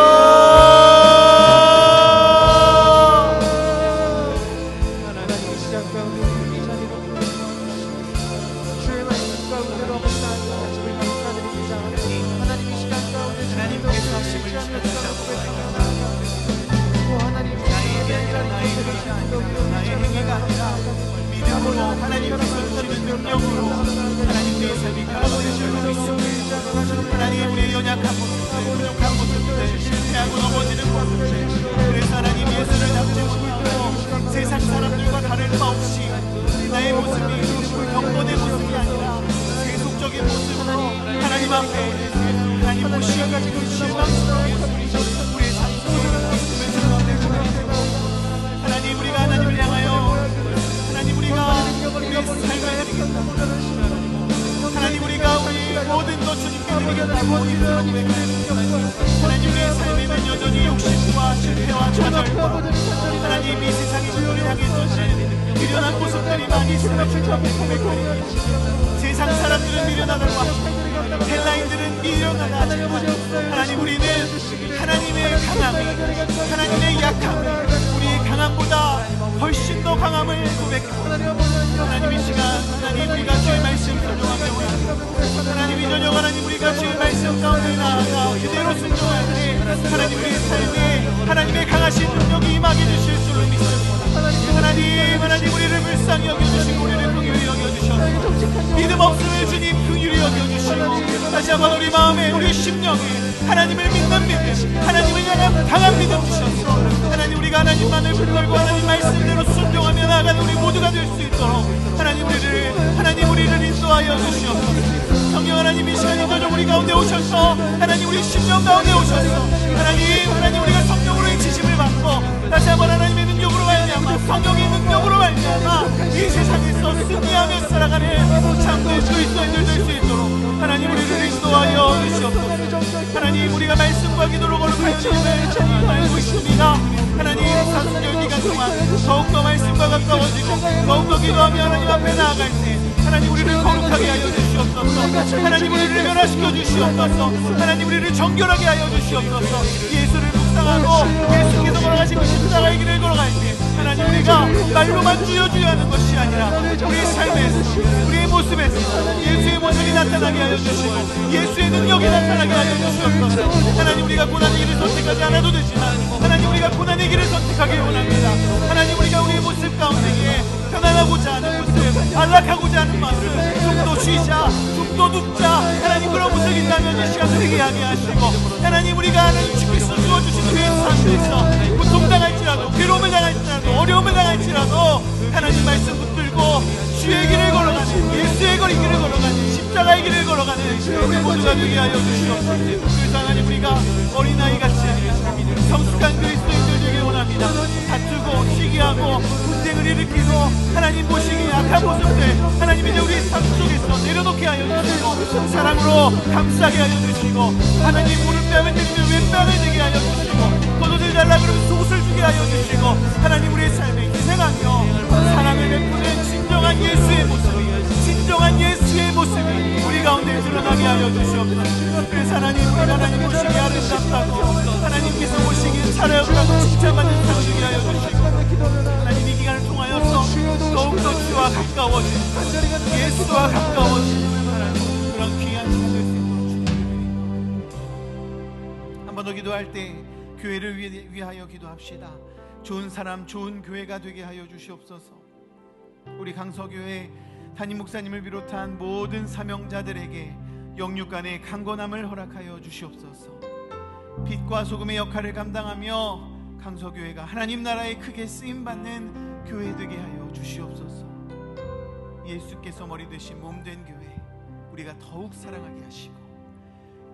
하나님 시작 가운데 이 자리로 부르시옵소서. 주의 말씀 가운데로 감사하며 말씀을 감사드립니다. 하나님 이 시간 가운데 하나님께서 하심을 주시옵소서. 하나님 나의 일이 아니라 나의 행위가 아니라 나의 행위가 아니라 믿음으로 하나님께서 주시는 능력으로 하나님의 삶이 변화되는 줄 믿습니다. 하나님 우리의 연약한 모습들, 부족한 모습들, 실패하고 넘어지는 모습들, 그래서 하나님 예수를 닮지 못하고 세상 사람들과 다를 바 없이 나의 모습이 경건의 모습이 아니라 세속적인 모습으로 하나님 앞에 하나님 모시기가 지금 실망스러운 우리의 삶 하나님 우리가 하나님을 향하여 하나님 우리가 우리의 삶을 드리겠다. 하나님 우리가 우리 모든 것 주님께 드리겠다고 하나님 우리의 삶에는 여전히 욕심과 실패와 좌절과 하나님 이 세상의 우리를 향해서는 미련한 모습들이 많이 있음을 고백하니 세상 사람들은 미련하다고 하시고 헬라인들은 미련하다 하지만 하나님 우리는 하나님의 강함이 하나님의 약함이 우리의 강함보다 훨씬 더 강함을 고백하고 하나님 이 시간 하나님 우리가 주의 말씀 순종하며 하나님 이 저녁 하나님 우리가 주의 말씀 가운데 나아가 그대로 순종할 때 하나님 우리의 삶에 하나님의 강하신 능력이 임하게 주실 줄로 믿습니다. 하나님 우리를 불쌍히 여겨주시고 우리를 긍휼히 여겨주셔서 믿음 없음을 주님 긍휼히 여겨주시고 다시 한번 우리 마음에 우리 심령에 하나님을 믿는 믿음 하나님을 향한 강한 믿음 주셔서 하나님 우리가 하나님만을 붙들고 하나님 말씀대로 순종하며 나아가는 우리 모두가 될 수 있도록 하나님 우리를 인도하여 주시옵소서. 성령 하나님 이 시간에 저녁 우리 가운데 오셔서 하나님 우리 심령 가운데 오셔서 하나님 우리가 성령으로 인치심을 받고 다시 한번 하나님의 능력으로 말미암아 성령의 능력으로 말미암아 이 세상에서 승리하며 살아가는 참된 그리스도인들 될 수 있도록 하나님 우리를 인도하여 주시옵소서. 하나님 우리가 말씀과 기도로 거룩할 줄을 잘 알고 있습니다. 하나님 사순절 기간 동안 더욱더 말씀과 가까워지고 더욱더 기도하며 하나님 앞에 나아갈 때 하나님 우리를 거룩하게 하여 주시옵소서. 하나님 우리를 변화시켜 주시옵소서. 하나님 우리를 정결하게 하여 주시옵소서. 예수를 묵상하고 예수께서 걸어가신 그 십자가의 길을 걸어갈 때 하나님 우리가 말로만 주여 주여 하는 것이 아니라 우리의 삶에서 우리의 모습에서 예수의 모습이 나타나게 하여 주시고 예수의 능력이 나타나게 하여 주시옵소서. 하나님 우리가 고난의 길을 선택하지 않아도 되지만 하나님 우리가 고난의 길을 선택하기 원합니다. 하나님 우리가 우리의 모습 가운데에 편안하고자 하는 모습 안락하고자 하는 모습 좀 더 쉬자 좀 더 눕자 하나님 그런 모습이 있다면 이 시간 회개하게 하시고 하나님 우리가 하나님 주께서 주어주신 그의 삶에서 고통당할지라도 괴로움을 당할지라도 어려움을 당할지라도 하나님 말씀 붙들고 주의 길을 걸어가는 예수의 길을 걸어가는 십자가의 길을 걸어가는 우리 모두가 되게 하여 주시옵소서. 그래서 하나님 우리가 어린아이같이 성숙한 그리스도인들 되길 원합니다. 다투고 시기하고 분쟁을 일으키고 하나님 보시기 약한 모습들 하나님 이제 우리 삶 속에서 내려놓게 하여 주시고 사랑으로 감싸게 하여 주시고 하나님 오른뺨을 들이면 왼뺨을 들게 하여 주시고 겉옷을 달라 그러면 속옷을 주게 하여 주시고 하나님 우리의 삶에 희생하며 사랑을 베푸는 진정한 예수의 모습이 진정한 예수의 모습이 우리 가운데 드러나게 하여 주시옵소서. 그래서 하나님 우리가 하나님 보시기 아름답다고 하나님께서 보시기 차례없다고 칭찬받는 삶을 주게 하여 주시고 하나님 이 기간을 통하여서 더욱더 주와 가까워진 예수와 가까워진 그런 귀한 시간 될 수 있도록 주님 한 번 더 기도할 때 교회를 위하여 기도합시다. 좋은 사람 좋은 교회가 되게 하여 주시옵소서. 우리 강서교회 담임 목사님을 비롯한 모든 사명자들에게 영육간의 강건함을 허락하여 주시옵소서. 빛과 소금의 역할을 감당하며 강서교회가 하나님 나라에 크게 쓰임받는 교회 되게 하여 주시옵소서. 예수께서 머리 되신 몸된 교회 우리가 더욱 사랑하게 하시고,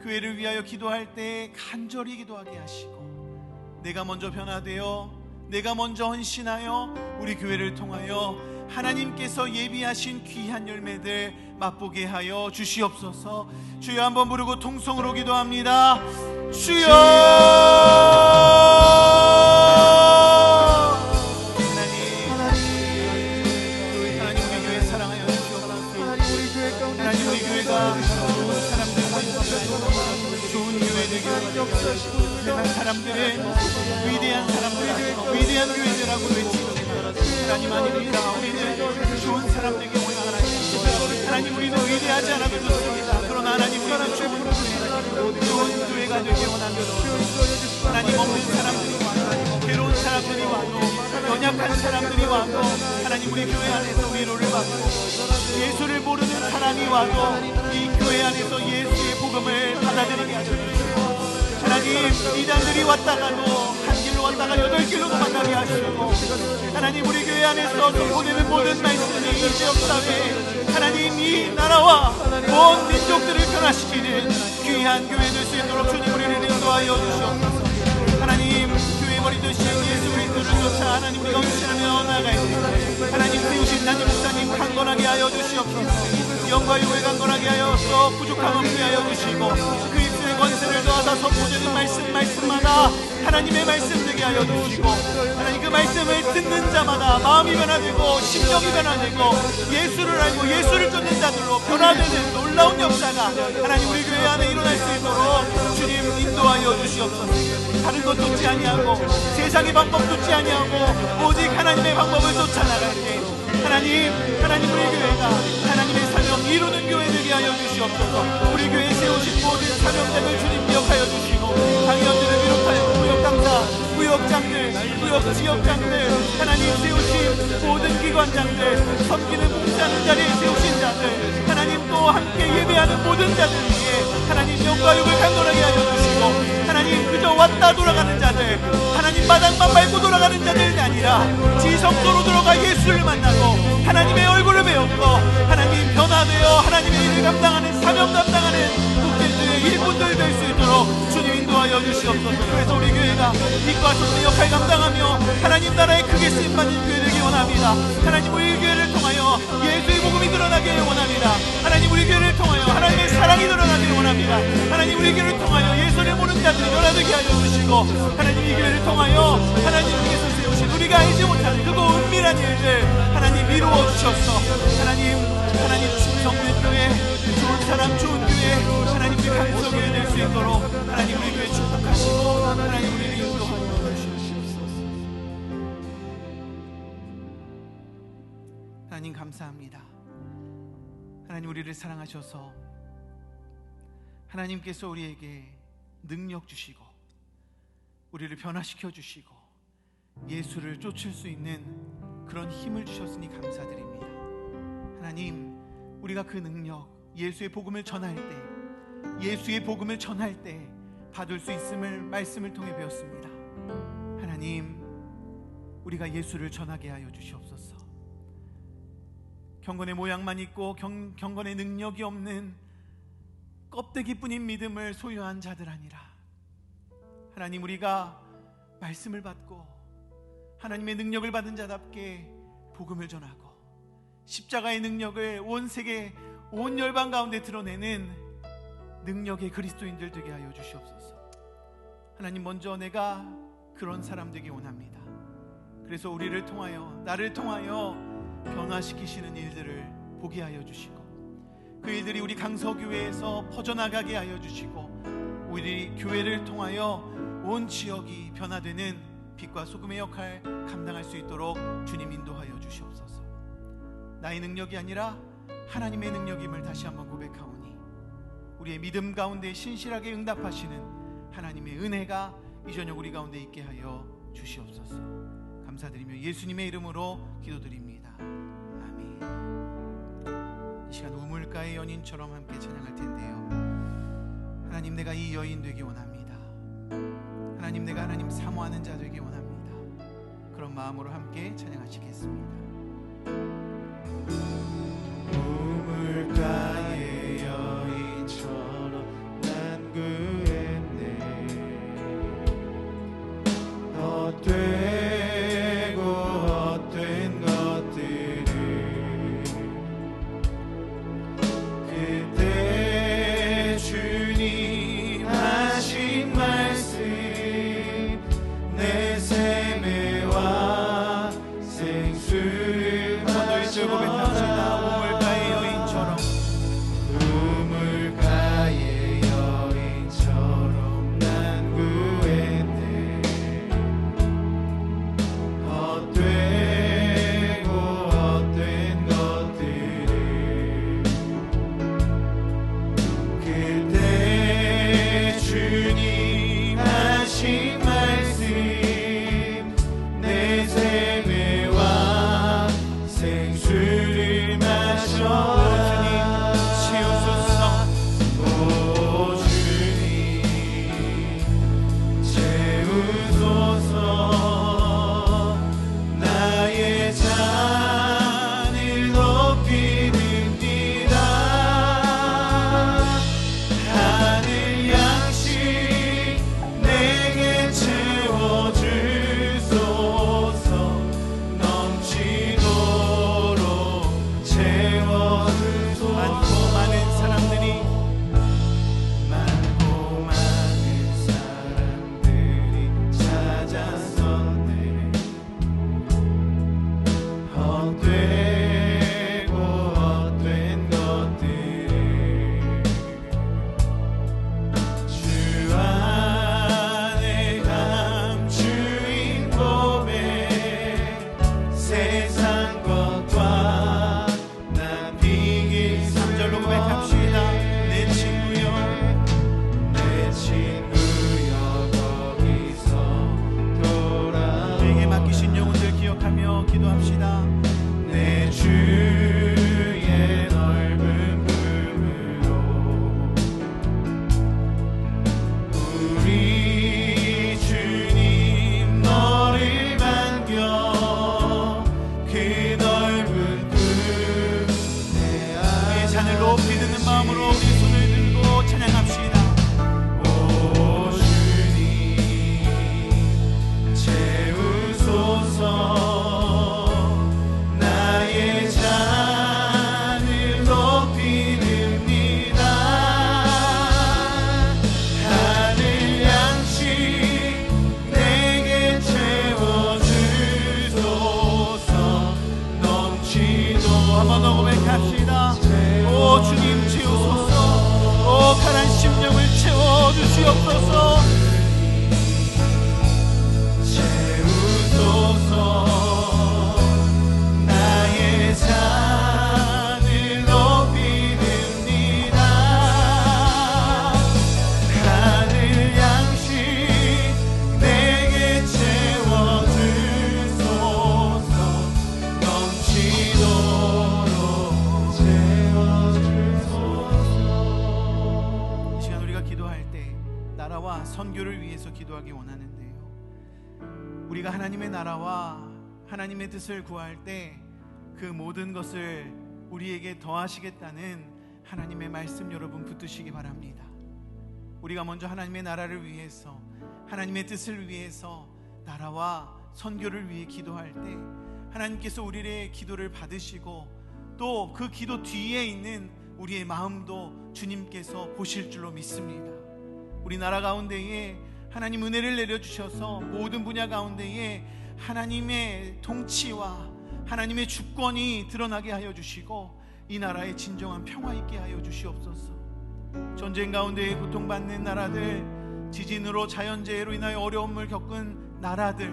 교회를 위하여 기도할 때 간절히 기도하게 하시고, 내가 먼저 변화되어 내가 먼저 헌신하여 우리 교회를 통하여 하나님께서 예비하신 귀한 열매들 맛보게 하여 주시옵소서. 주여 한번 부르고 통성으로 기도합니다. 주여! 하나님 우리 교회 사랑하여 주시옵소서. 하나님 우리 교회가 좋은 사람들과 좋은 교회 되게 하여 사람들은 위대한 사람들, 위대한 교회들하고 외치지만 하나님 아닙니다. 우리는 좋은 사람 되게 원하는 하나님, 우리는 위대하지 않아도 좋습니다. 그러나 하나님 우리는 좋은 교회가 되게 원합니다. 하나님 없는 사람들이 와도, 괴로운 사람들이 와도, 연약한 사람들이 와도 하나님 우리 교회 안에서 위로를 받고, 예수를 모르는 사람이 와도 이 교회 안에서 예수의 복음을 받아들이게 하시옵소서. 하나님 이단들이 왔다가도 한 길로 왔다가 8길로도 만나게 하시고, 하나님 우리 교회 안에서 보내는 모든 말씀이 이 지역사회 하나님 이 나라와 온 민족들을 변화시키는 귀한 교회 될 수 있도록 주님 우리를 인도하여 주시옵소서. 하나님 교회 머리 되신 예수 그리스도를 쫓아 하나님 우리가 헌신하며 나아갈 때 하나님 세우신 단임 목사님 강건하게 하여 주시옵소서. 영과 육을 강건하게 하여서 부족함 없게 하여 주시고, 그 입술의 권세를 더하사 선포되는 말씀마다 하나님의 말씀 되게 하여 주시고, 하나님 그 말씀을 듣는 자마다 마음이 변화되고 심령이 변화되고 예수를 알고 예수를 쫓는 자들로 변화되는 놀라운 역사가 하나님 우리 교회 안에 일어날 수 있도록 주님 인도하여 주시옵소서. 다른 것 쫓지 아니하고 세상의 방법 쫓지 아니하고 오직 하나님의 방법을 쫓아나갈 때 하나님 우리 교회가 하나님의 사명 이루는 교회 되게 하여 주시옵소서. 우리 교회에 세우신 모든 사명자를 주님 기억하여 주시고, 강의원들을 비롯하여 무역 강사, 무역장들, 무역 지역장들, 하나님 세우신 모든 기관장들, 섬기는 봉사하는 자리에 세우신 자들, 하나님 또 함께 예배하는 모든 자들 위해 하나님 영과 육을 강건하게 하여 주시고, 하나님 그저 왔다 돌아가는 자들, 하나님 바닥만 밟고 돌아가는 자들이 아니라 지성소로 들어가 예수를 만나고 하나님의 얼굴을 배웠고 하나님 변화되어 하나님의 일을 감당하는 사명 감당하는 국제주의 일꾼들 될 수 있도록 주님 인도하여 주시옵소서. 그래서 우리 교회가 빛과 소금의 역할 감당하며 하나님 나라에 크게 쓰임받는 교회 되기 원합니다. 하나님 우리 교회를 통하여 예수의 복음이 드러나게 원합니다. 하나님 우리 교회를 통하여 하나님의 사랑이 드러나게 원합니다. 하나님 우리 교회를 통하여 예수를 모르는 자들이 변화되게 하여 주시고, 하나님 이 교회를 통하여 하나님께서 세우신 우리가 알지 못하는 그거 은밀한 일들 하나님 이루어 주셔서 하나님 충성된 교회, 좋은 사람 좋은 교회, 하나님 우리 강서교회 될 수 있도록 하나님 우리 교회 축복하시고 하나님 우리를 인도하여 주시옵소서. 하나님 감사합니다. 하나님 우리를 사랑하셔서 하나님께서 우리에게 능력 주시고 우리를 변화시켜 주시고 예수를 쫓을 수 있는 그런 힘을 주셨으니 감사드립니다. 하나님 우리가 그 능력, 예수의 복음을 전할 때 받을 수 있음을 말씀을 통해 배웠습니다. 하나님 우리가 예수를 전하게 하여 주시옵소서. 경건의 모양만 있고 경건의 능력이 없는 껍데기뿐인 믿음을 소유한 자들 아니라 하나님 우리가 말씀을 받고 하나님의 능력을 받은 자답게 복음을 전하고 십자가의 능력을 온 세계 온 열방 가운데 드러내는 능력의 그리스도인들 되게 하여 주시옵소서. 하나님 먼저 내가 그런 사람 되기 원합니다. 그래서 우리를 통하여 나를 통하여 변화시키시는 일들을 보게 하여 주시고 그 일들이 우리 강서교회에서 퍼져나가게 하여 주시고 우리 교회를 통하여 온 지역이 변화되는 빛과 소금의 역할 감당할 수 있도록 주님 인도하여 주시옵소서. 나의 능력이 아니라 하나님의 능력임을 다시 한번 고백하오니 우리의 믿음 가운데 신실하게 응답하시는 하나님의 은혜가 이 저녁 우리 가운데 있게 하여 주시옵소서. 감사드리며 예수님의 이름으로 기도드립니다. 아멘. 이 시간 우물가의 연인처럼 함께 찬양할 텐데요. 하나님 내가 이 여인 되기 원합니다. 하나님, 내가 하나님 사모하는 자 되기 원합니다. 그런 마음으로 함께 찬양하시겠습니다. 우물가의 여인처럼 난 구했네. 헛되고 헛된 것들을 그때 주님 하신 말씀 내 샘에와 생수를 마셔. 고백합시다. 우물가의 여인처럼, 우물가의 여인처럼 난 구했네. 헛되고 헛된 것들을 그때 주님 하신 말씀 내 샘에와 생수를 마셔. 주님 채우소서. 오 주님 채우소서. 나의 잔을 높이 듭니다. 하늘 양식 내게 채워주소서. 넘치도록 채워주소서. 많고 많은 사람들이 찾았었네. 헛되고 헛된 것들을 주 안에 감추인 고백. 세상 것과 난 비길. 3절로 고백합시다. 내 친구여, 내 친구여 거기서 돌아. 내게 맡기신 영혼들 기억하며 기도합시다. 내 주의 넓은 품으로 우리 주님 너를 반겨. 그 넓은 품 내 잔을 높이 드는 마음으로 우리 손을 들고 찬양합시다. 오 주님 채우소서. 나의 잔을 높이 듭니다. 하늘 양식 내게 채워주소서. 넘치도록. 한 번 더 고백합시다. 오 주님 채우소서. 오 가난 심령을 채워주시옵소서. 채우소서. 나의 잔을 높이 듭니다. 하늘 양식 내게 채워주소서. 넘치도록 채워주소서. 이 시간 우리가 기도할 때 나라와 선교를 위해서 기도하기 원하는데요, 우리가 하나님의 나라와 하나님의 뜻을 구할 때 그 모든 것을 우리에게 더하시겠다는 하나님의 말씀 여러분 붙드시기 바랍니다. 우리가 먼저 하나님의 나라를 위해서, 하나님의 뜻을 위해서, 나라와 선교를 위해 기도할 때 하나님께서 우리의 기도를 받으시고 또 그 기도 뒤에 있는 우리의 마음도 주님께서 보실 줄로 믿습니다. 우리나라 가운데에 하나님 은혜를 내려주셔서 모든 분야 가운데에 하나님의 통치와 하나님의 주권이 드러나게 하여 주시고 이 나라에 진정한 평화 있게 하여 주시옵소서. 전쟁 가운데 고통받는 나라들, 지진으로 자연재해로 인하여 어려움을 겪은 나라들,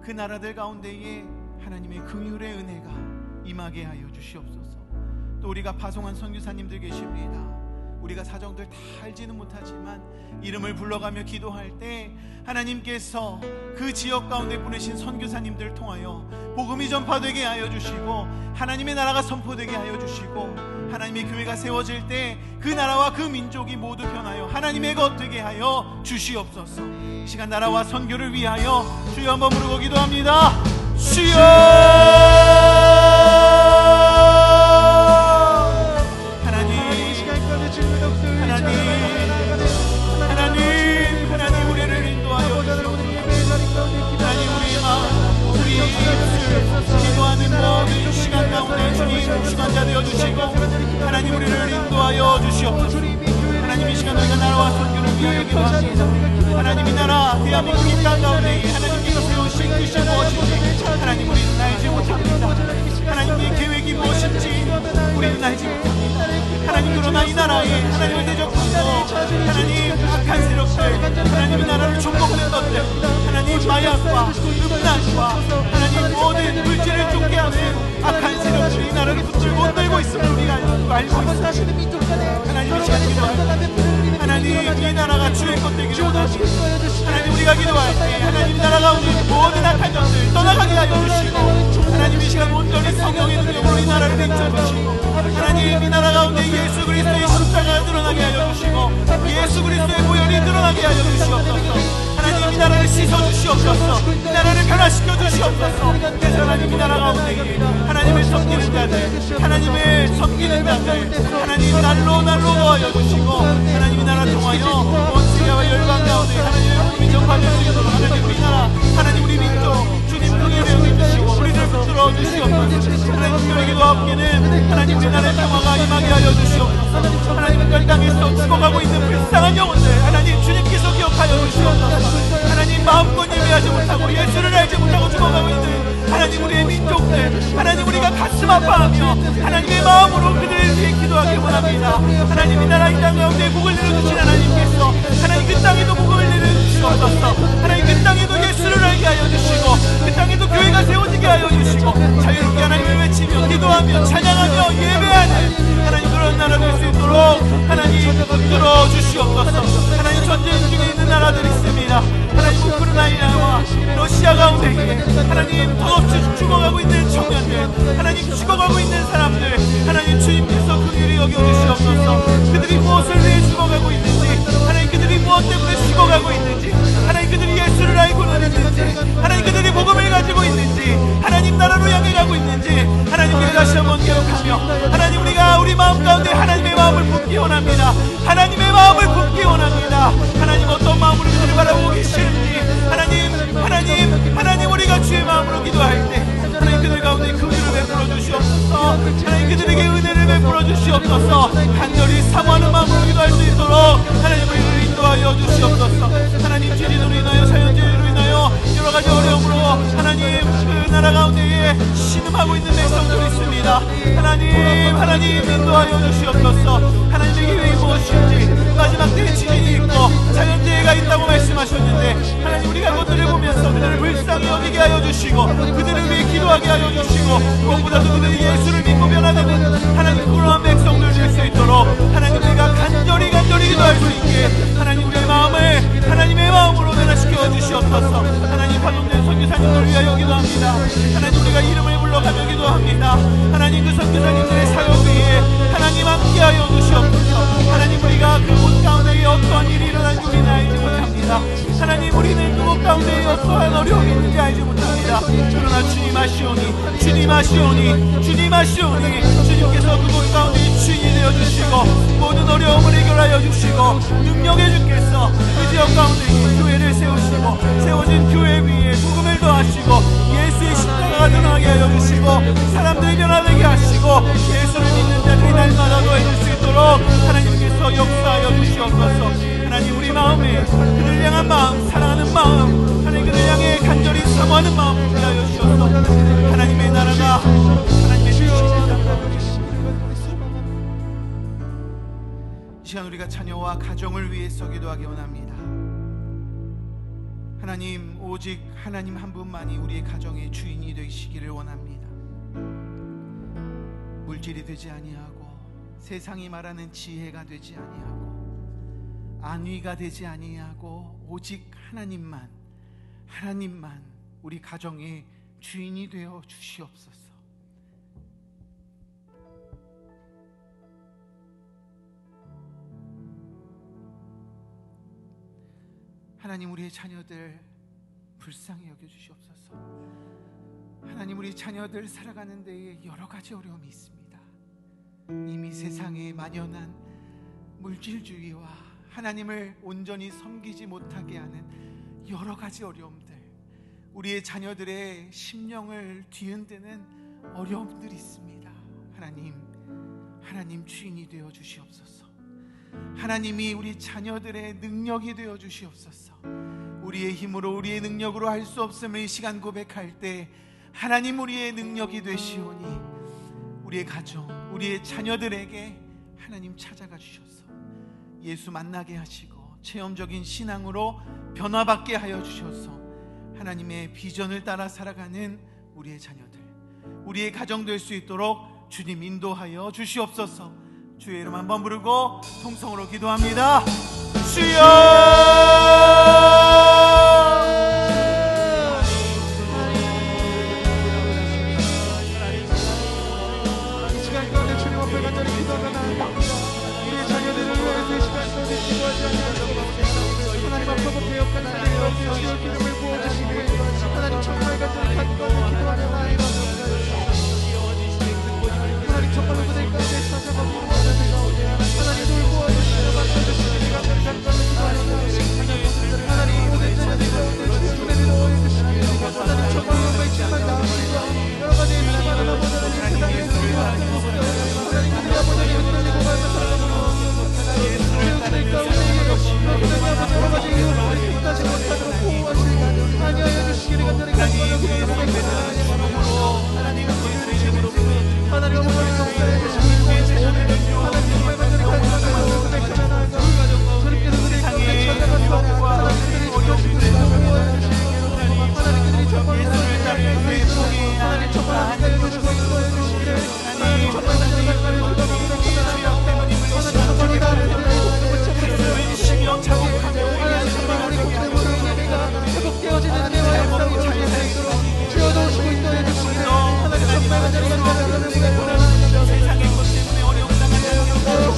그 나라들 가운데에 하나님의 긍휼의 은혜가 임하게 하여 주시옵소서. 또 우리가 파송한 선교사님들 계십니다. 우리가 사정들 다 알지는 못하지만 이름을 불러가며 기도할 때 하나님께서 그 지역 가운데 보내신 선교사님들을 통하여 복음이 전파되게 하여 주시고 하나님의 나라가 선포되게 하여 주시고 하나님의 교회가 세워질 때 그 나라와 그 민족이 모두 변하여 하나님의 것 되게 하여 주시옵소서. 이 시간 나라와 선교를 위하여 주여 한번 부르고 기도합니다. 주여 하나님 우리를 인도하여 기도하는 모든 시간 가운데 주님 주관자 되어주시고 하나님 우리를 인도하여 주시옵소서. 하나님 이 시간 우리가 나라와 선교를 위하여 기도합니다. 하나님 이 나라 대한민국 이 땅 가운데 하나님께서 세우신 뜻이 무엇인지 하나님 우리는 알지 못합니다. 하나님의 계획이 무엇인지 우리는 알지 못합니다. 하나님 그러나 이 나라에 하나님을 대적하고 하나님 악한 세력들 하나님 이 나라를 종목하는 것들 하나님 마약과 음란과 하나님 모든 물질을 쫓게 하는 악한 세력들이 이 나라를 붙들고 들고 있음을 우리가 알고 있습니다. 하나님 이 시간 기도합니다. 하나님 이 나라가 주의 것 되기를 원하시고 하나님 우리가 기도할 때 하나님 이 나라 가운데 모든 악한 것들 떠나가게 하여 주시고 하나님 이 시간 온전히 성령의 능력으로 이 나라를 비춰주시고 하나님 이 나라 가운데 예수 그리스도의 십자가가 드러나게 하여 주시고 예수 그리스도의 보혈이 드러나게 하여 주시옵소서. 하나님 이 나라를 씻어주시옵소서. 이 나라를 변화시켜 주시옵소서. 그래서 하나님 이 나라 가운데 하나님을 섬기는 자들 하나님을 섬기는 자들 하나님 날로 더하여 주시고 하나님 이 나라 통하여 온 세계와 열방 가운데 하나님의 복음이 전파될 수 있도록 하나님 우리 나라 하나님 우리 민족 주님 크게 되어주시고 우리를 붙들어 주시옵소서. 하나님 교회기도 함께는 하나님 우리 나라의 평화가 임하게 하여 주시옵소서. 하나님 그 땅에서 죽어가고 있는 불쌍한 영혼들 하나님 주님께서 기억하여 주시옵소서. 하나님 마음껏 예배하지 못하고 예수를 알지 못하고 죽어가고 있는 하나님 우리의 민족들 하나님 우리가 가슴 아파하며 하나님의 마음으로 그들을 위해 기도하길 원합니다. 하나님 이 나라 이 땅 가운데 복을 내려주신 하나님께서 하나님 그 땅에도 복을 내려주시옵소서. 하나님 그 땅에도 예수를 알게 하여 주시고 그 땅에도 교회가 세워지게 하여 주시고 자유롭게 하나님을 외치며 기도하며 찬양하며 예배하는 하나님 그런 나라 될 수 있도록 하나님 붙들어 주시옵소서. 하나님 전쟁 중에 있는 나라들이 있습니다. 하나님 우크라이나와 러시아 가운데 하나님 덧없이 죽어가고 있는 청년들 하나님 죽어가고 있는 사람들 하나님 주님께서 긍휼히 여겨주시옵소서. 그들이 무엇을 위해 죽어가고 있는지 하나님 그들이 무엇 때문에 죽어가고 있는지 하나님 그들이 예수를 알고는 있는지 하나님 그들이 복음을 가지고 있는지 하나님 나라로 향해 가고 있는지 하나님 우리가 다시 한번 기억하며 하나님 우리가 우리 마음 가운데 하나님의 마음을 품기 원합니다. 하나님의 마음을 품기 원합니다. 하나님 어떤 마음으로 그들을 바라보고 계시는지 하나님 우리가 주의 마음으로 기도할 때 하나님 그들 가운데 긍휼을 베풀어 주시옵소서. 하나님 그들에게 은혜를 베풀어 주시옵소서. 간절히 사모하는 마음으로 기도할 수 있도록 하나님 우리를 인도하여 주시옵소서. 하나님 죄인으로 인하여 자연재해로 인하여 여러가지 어려움으로 하나님 그 나라 가운데에 신음하고 있는 백성들이 있습니다. 하나님 인도하여 주시옵소서. 하나님의 계획이 무엇인지 마지막 때에 지진이 있고 자연재해가 있다고 말씀하셨는데 하나님 우리가 그들을 보면서 그들을 불쌍히 여기게 하여 주시고 그들을 위해 기도하게 하여 주시고 무엇보다도 그들이 예수를 믿고 변화되는 하나님 그러한 백성들 될 수 있도록 하나님 우리가 간절히 기도할 수 있게 하나님 우리의 마음을 하나님의 마음으로 변화시켜 주시옵소서. 하나님 파송된 선교사님들을 위하여 기도합니다. 하나님 우리가 이름을 불러가며 기도합니다. 하나님 그 선교사님들의 사역 위에 하나님 함께하여 주시옵소서. 하나님 우리가 그곳 가운데 어떠한 일이 일어난지 우리는 알지 못합니다. 하나님 우리는 그곳 가운데 어떠한 어려움이 있는지 알지 못합니다. 그러나 주님 하시오니 주님께서 그곳 가운데 주인이 되어주시고 모든 어려움을 해결하여 주시고 능력의 주께서 그 지역 가운데 교회를 세우시고 세워진 교회 위에 복음을 더하시고 예수의 십자가가 드러나게 하여 주시고 사람들이 변화되게 하시고 예수를 믿는 자들이 날마다 더해질 수 있도록 하나님께서 역사하여 주시옵소서. 하나님 우리 마음에 그들 향한 마음 사랑하는 마음 하나님 그들 향해 간절히 사모하는 마음 주게 하여 주옵소서. 하나님의 나라가 하나님의 이 시간 우리가 자녀와 가정을 위해서 기도하기 원합니다. 하나님 오직 하나님 한 분만이 우리의 가정의 주인이 되시기를 원합니다. 물질이 되지 아니하고 세상이 말하는 지혜가 되지 아니하고 안위가 되지 아니하고 오직 하나님만 우리 가정의 주인이 되어 주시옵소서. 하나님, 우리의 자녀들 불쌍히 여겨 주시옵소서. 하나님, 우리 자녀들 살아가는 데에 여러 가지 어려움이 있습니다. 이미 세상에 만연한 물질주의와 하나님을 온전히 섬기지 못하게 하는 여러 가지 어려움들, 우리의 자녀들의 심령을 뒤흔드는 어려움들이 있습니다. 하나님 주인이 되어 주시옵소서. 하나님이 우리 자녀들의 능력이 되어 주시옵소서. 우리의 힘으로, 우리의 능력으로 할 수 없음을 이 시간 고백할 때 하나님 우리의 능력이 되시오니 우리의 가정, 우리의 자녀들에게 하나님 찾아가 주셔서 예수 만나게 하시고 체험적인 신앙으로 변화받게 하여 주셔서 하나님의 비전을 따라 살아가는 우리의 자녀들, 우리의 가정 될 수 있도록 주님 인도하여 주시옵소서. 주의 이름 한번 부르고 통성으로 기도합니다. 주여! 하나님 앞으로 개혁하는 주의 기름을 부어주시기를 하나님 정말 같은 간구를 기도하옵나이다. 하나님 정말로 그들 가운데 찾아가 부어주시는 가운데 하나님 돌보아주시며 만져주시기를 간절히 기도하옵나이다. 하나님 모든 자녀들 가운데 주의 은혜를 넣어주시기를 하나님 정말로 말씀만 나오시고 여러 가지 일만 아버지는 이 세상에 하나님 그들이 아버지를 흔들리고 말씀하시고 그들 가운데 여러 가지 일을 못하지 못하도록 보호하시고 하나여 주시기를 간절히 간구하옵나이다. 하나님 하나님 어머니 감사해 주시고 하나님 정말 간절히 간구하옵나이다. 주님께서 그들의 가운데 찾아가서 하나님 그들의 지켜주시고 보호하시기로 하나님 그들이 정말 하나님 정말 하나님 주시고 인도해 주시기를 하나님 정말 간절히 간구하옵나이다. 하나님 정말 나를 회복되어지는 은혜와 영광이 자녀 되도록 주어주시고 인도해 주시기를 하나님 정말 간절히 간구하옵나이다. 세상의 것 때문에 어려움 당하는 주님 함께하여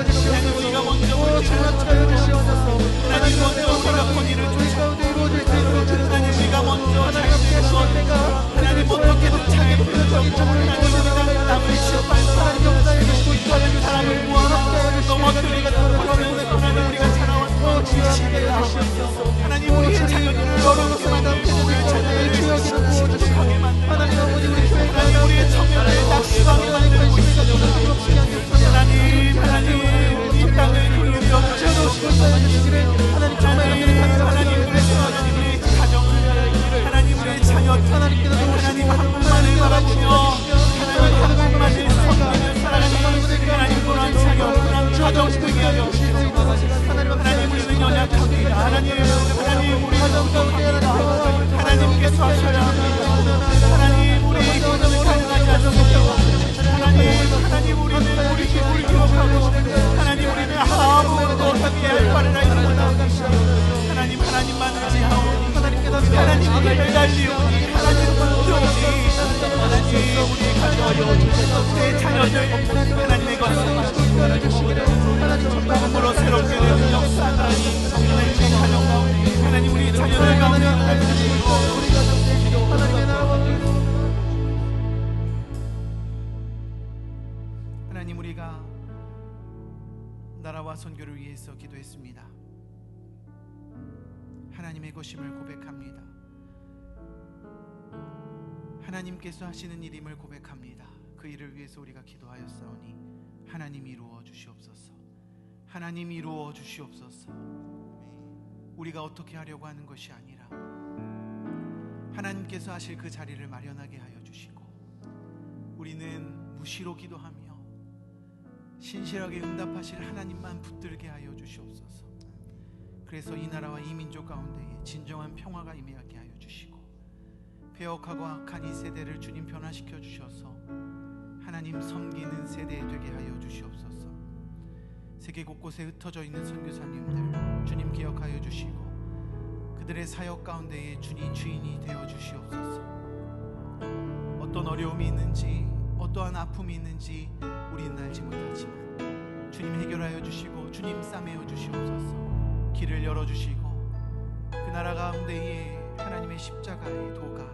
주시옵소서. 주님 함께하여 주시옵소서. 하나님 먼저 우리가 권위를 우리 가운데 이루어질 수 있도록 주님 우리가 먼저 하나님 함께하시는 때가 하나님 어떻게든 자기 부여적인 정을 하나님 남을 시험하는 하나님 역사해 주시고 인도해 주시기를 사람을 모아 넘어뜨리가 하나님 우리가 살아왔던 지식을 하시옵소서. 하나님 우리의 자녀들을 어렵게 만들고 우리의 자녀들을 지독하게 만들고 하나님 아버지 하나님 우리의 청년을 낙심하게 만들고 하나님 이 땅을 돌려 주시고 인도해 주시기를 하나님 정말 간절히 하나님 우리의 가정을 하나님 우리의 자녀 하나님 한 분만을 바라보며 하나님 한 분만을 섬기는 하나님 불안 자녀 불안 가정 되게 하여 주시옵소서. 하나님 우리는 연약합니다. 하나님 우리 부족합니다. 하나님께서 하셔야 합니다. 하나님 우리 기도는 가능하지 않습니다. 하나님 우리는 우리 기도를 기억하고 하나님 우리는 아무것도 하기에 할 바를 알지 못합니다. 하나님만 의지하오니 하나님 우리를 달리오니 하나님 붙들오니 하나님 우리의 가정 내 자녀들 하나님의 것을 마음으로 새롭게 되는 역사 하나님 내 가정 가운데 하나님 우리 자녀들 가운데 하나님 우리가 나라와 선교를 위해서 기도했습니다. 하나님의 것임을 고백합니다. 하나님께서 하시는 일임을 고백합니다. 그 일을 위해서 우리가 기도하였사오니 하나님 이루어 주시옵소서. 하나님 이루어 주시옵소서. 우리가 어떻게 하려고 하는 것이 아니라 하나님께서 하실 그 자리를 마련하게 하여 주시고 우리는 무시로 기도하며 신실하게 응답하실 하나님만 붙들게 하여 주시옵소서. 그래서 이 나라와 이 민족 가운데에 진정한 평화가 임하게 하여 주시고 배역하고 악한 이 세대를 주님 변화시켜 주셔서 하나님 섬기는 세대 되게 하여 주시옵소서. 세계 곳곳에 흩어져 있는 선교사님들 주님 기억하여 주시고 그들의 사역 가운데에 주님이 주인이 되어 주시옵소서. 어떤 어려움이 있는지, 어떠한 아픔이 있는지 우리는 알지 못하지만 주님 해결하여 주시고 주님 싸매어 주시옵소서. 길을 열어주시고 그 나라 가운데에 하나님의 십자가의 도가,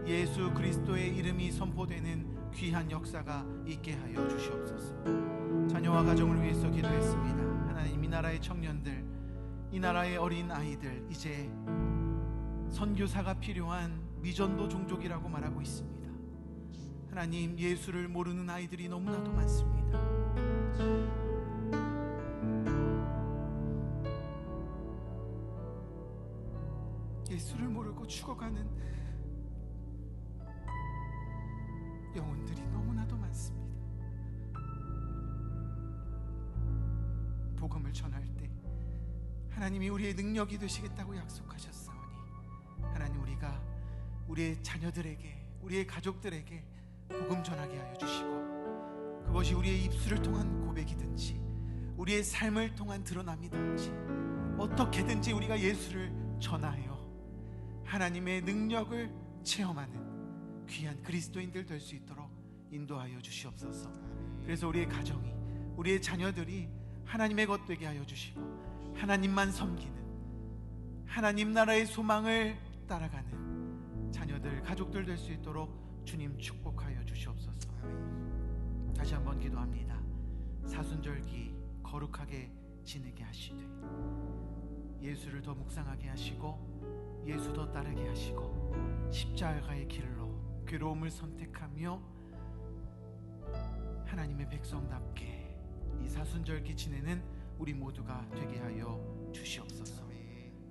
예수 그리스도의 이름이 선포되는 귀한 역사가 있게 하여 주시옵소서. 자녀와 가정을 위해서 기도했습니다. 하나님, 이 나라의 청년들, 이 나라의 어린 아이들, 이제 선교사가 필요한 미전도 종족이라고 말하고 있습니다. 하나님, 예수를 모르는 아이들이 너무나도 많습니다. 예수를 모르고 죽어가는 영혼들이 너무나도 많습니다. 복음을 전할 때 하나님이 우리의 능력이 되시겠다고 약속하셨사오니, 하나님, 우리가 우리의 자녀들에게, 우리의 가족들에게 복음 전하게 하여 주시고, 그것이 우리의 입술을 통한 고백이든지 우리의 삶을 통한 드러남이든지 어떻게든지 우리가 예수를 전하여 하나님의 능력을 체험하는 귀한 그리스도인들 될 수 있도록 인도하여 주시옵소서. 그래서 우리의 가정이, 우리의 자녀들이 하나님의 것 되게 하여 주시고, 하나님만 섬기는, 하나님 나라의 소망을 따라가는 자녀들, 가족들 될 수 있도록 주님 축복하여 주시옵소서. 다시 한번 기도합니다. 사순절기 거룩하게 지내게 하시되, 예수를 더 묵상하게 하시고 예수 더 따르게 하시고, 십자가의 길로 괴로움을 선택하며 하나님의 백성답게 이 사순절기 지내는 우리 모두가 되게 하여 주시옵소서.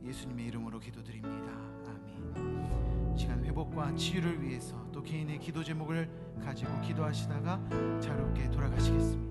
예수님의 이름으로 기도드립니다. 아멘. 시간 회복과 치유를 위해서 또 개인의 기도 제목을 가지고 기도하시다가 자유롭게 돌아가시겠습니다.